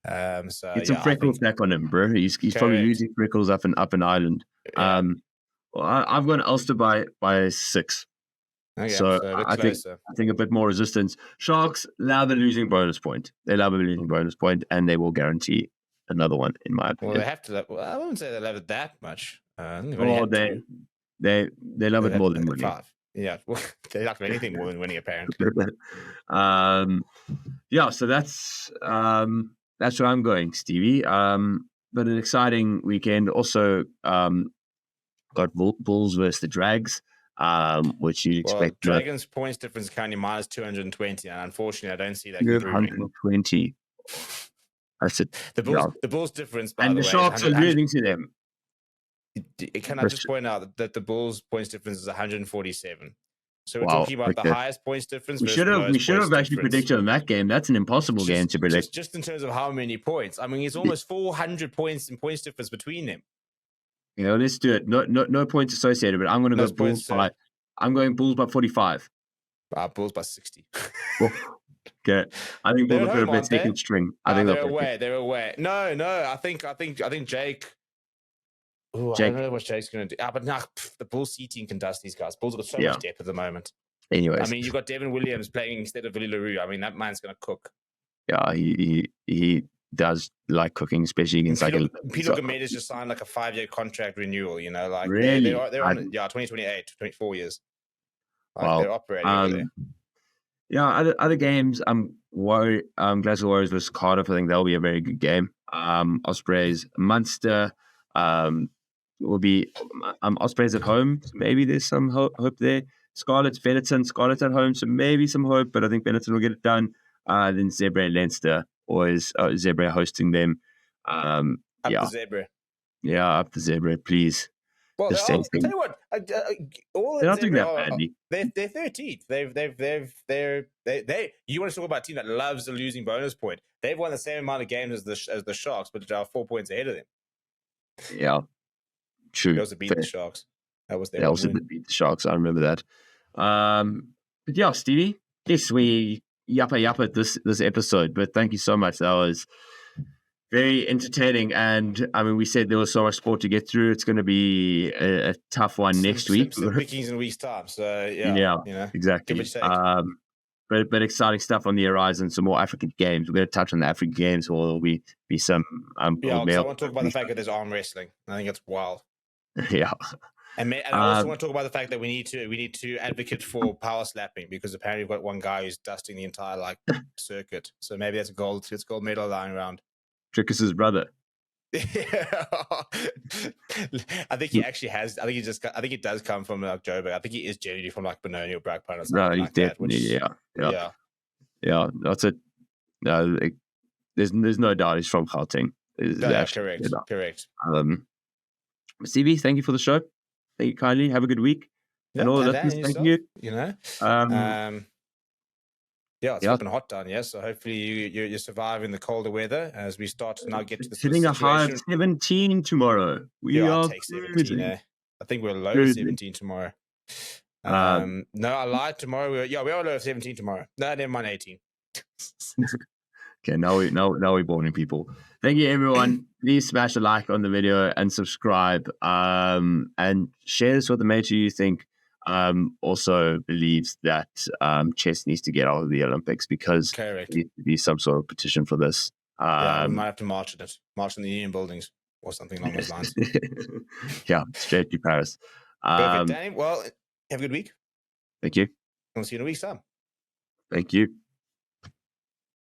Get some freckles back on him, bro. He's probably losing freckles up in Ireland. Yeah. I've gone Ulster by 6. Okay, so I think a bit more resistance. Sharks love a losing bonus point. They love a losing bonus point, and they will guarantee another one, in my opinion. Well, they have to. I wouldn't say they love it that much. They love it more than winning. 5. Yeah, well, they like anything more than winning, apparently. So that's where I'm going, Stevie. But an exciting weekend. Also, got Bulls versus the Drags, which you'd expect. Dragons' points difference is currently minus 220, and unfortunately, I don't see that. 120. That's it. The Bulls' difference, by and the Sharks are losing to them. Can I just point out that the Bulls' points difference is 147? So we're talking about the highest points difference. We should have actually predicted on that game. That's an impossible game to predict. Just in terms of how many points. I mean, it's almost 400 points in points difference between them. Let's do it. No points associated, but I'm going to go Bulls by. I'm going Bulls by 45. Bulls by 60. Okay, I think Bulls are a bit second string. I think they're away. They're away. No. I think Jake. I don't know what Jake's going to do. But the Bulls C team can dust these guys. Bulls have got so much depth at the moment. Anyways, I mean, you've got Devin Williams playing instead of Willie LaRue. I mean, that man's going to cook. Yeah, he does like cooking, especially against Peter Gomez just signed like a 5-year contract renewal. Like really, they're on 2028, 24 years. Wow. They're operating over there. Yeah, other games. I'm worried. Glasgow Warriors versus Cardiff. I think that'll be a very good game. Ospreys, Munster. Will be Ospreys at home. So maybe there's some hope there. Scarlets, Benetton. Scarlets at home, so maybe some hope, but I think Benetton will get it done. Then Zebra and Leinster, or is Zebra hosting them? The Zebra. Yeah, up the Zebra, please. Well, I'll tell you what. They're not doing that badly. They're 13th. They. You want to talk about a team that loves a losing bonus point? They've won the same amount of games as the Sharks, but they are 4 points ahead of them. Yeah, true. They also beat the Sharks. That was their. They also beat the Sharks. I remember that. But yeah, Stevie, yes, we yappa this episode. But thank you so much. That was very entertaining, and I mean, we said there was so much sport to get through. It's going to be a tough one next week. Some pickings in a week's time. So yeah, exactly. But exciting stuff on the horizon. Some more African games. We're going to touch on the African games, or there'll be some. I want to talk about the fact that there's arm wrestling. I think it's wild. Yeah, And I also want to talk about the fact that we need to advocate for power slapping, because apparently we've got one guy who's dusting the entire circuit. So maybe that's a gold medal lying around. Trickus' brother. Yeah. I think he actually has. I think he does come from Joburg. I think he is genuinely from Benoni or Brakpan or something. No, he's definitely yeah. That's it. No, there's no doubt he's from Gauteng. Correct. CB, thank you for the show. Thank you kindly. Have a good week. And all the listeners, thank you. It's been hot down here, so hopefully you're surviving the colder weather as we start to now get to the hitting a high of 17 tomorrow. I'll take 17. I think we're low 17 tomorrow. No, I lied. Tomorrow we are low 17 tomorrow. No, never mind, 18. Okay, now we're boring people. Thank you, everyone. Please smash a like on the video and subscribe. And share this with a mate who you think also believes that chess needs to get out of the Olympics, because there needs to be some sort of petition for this. We might have to march in the union buildings or something along those lines. Yeah, straight to Paris. Perfect, Danny. Well, have a good week. Thank you. I'll see you in a week's time. Thank you.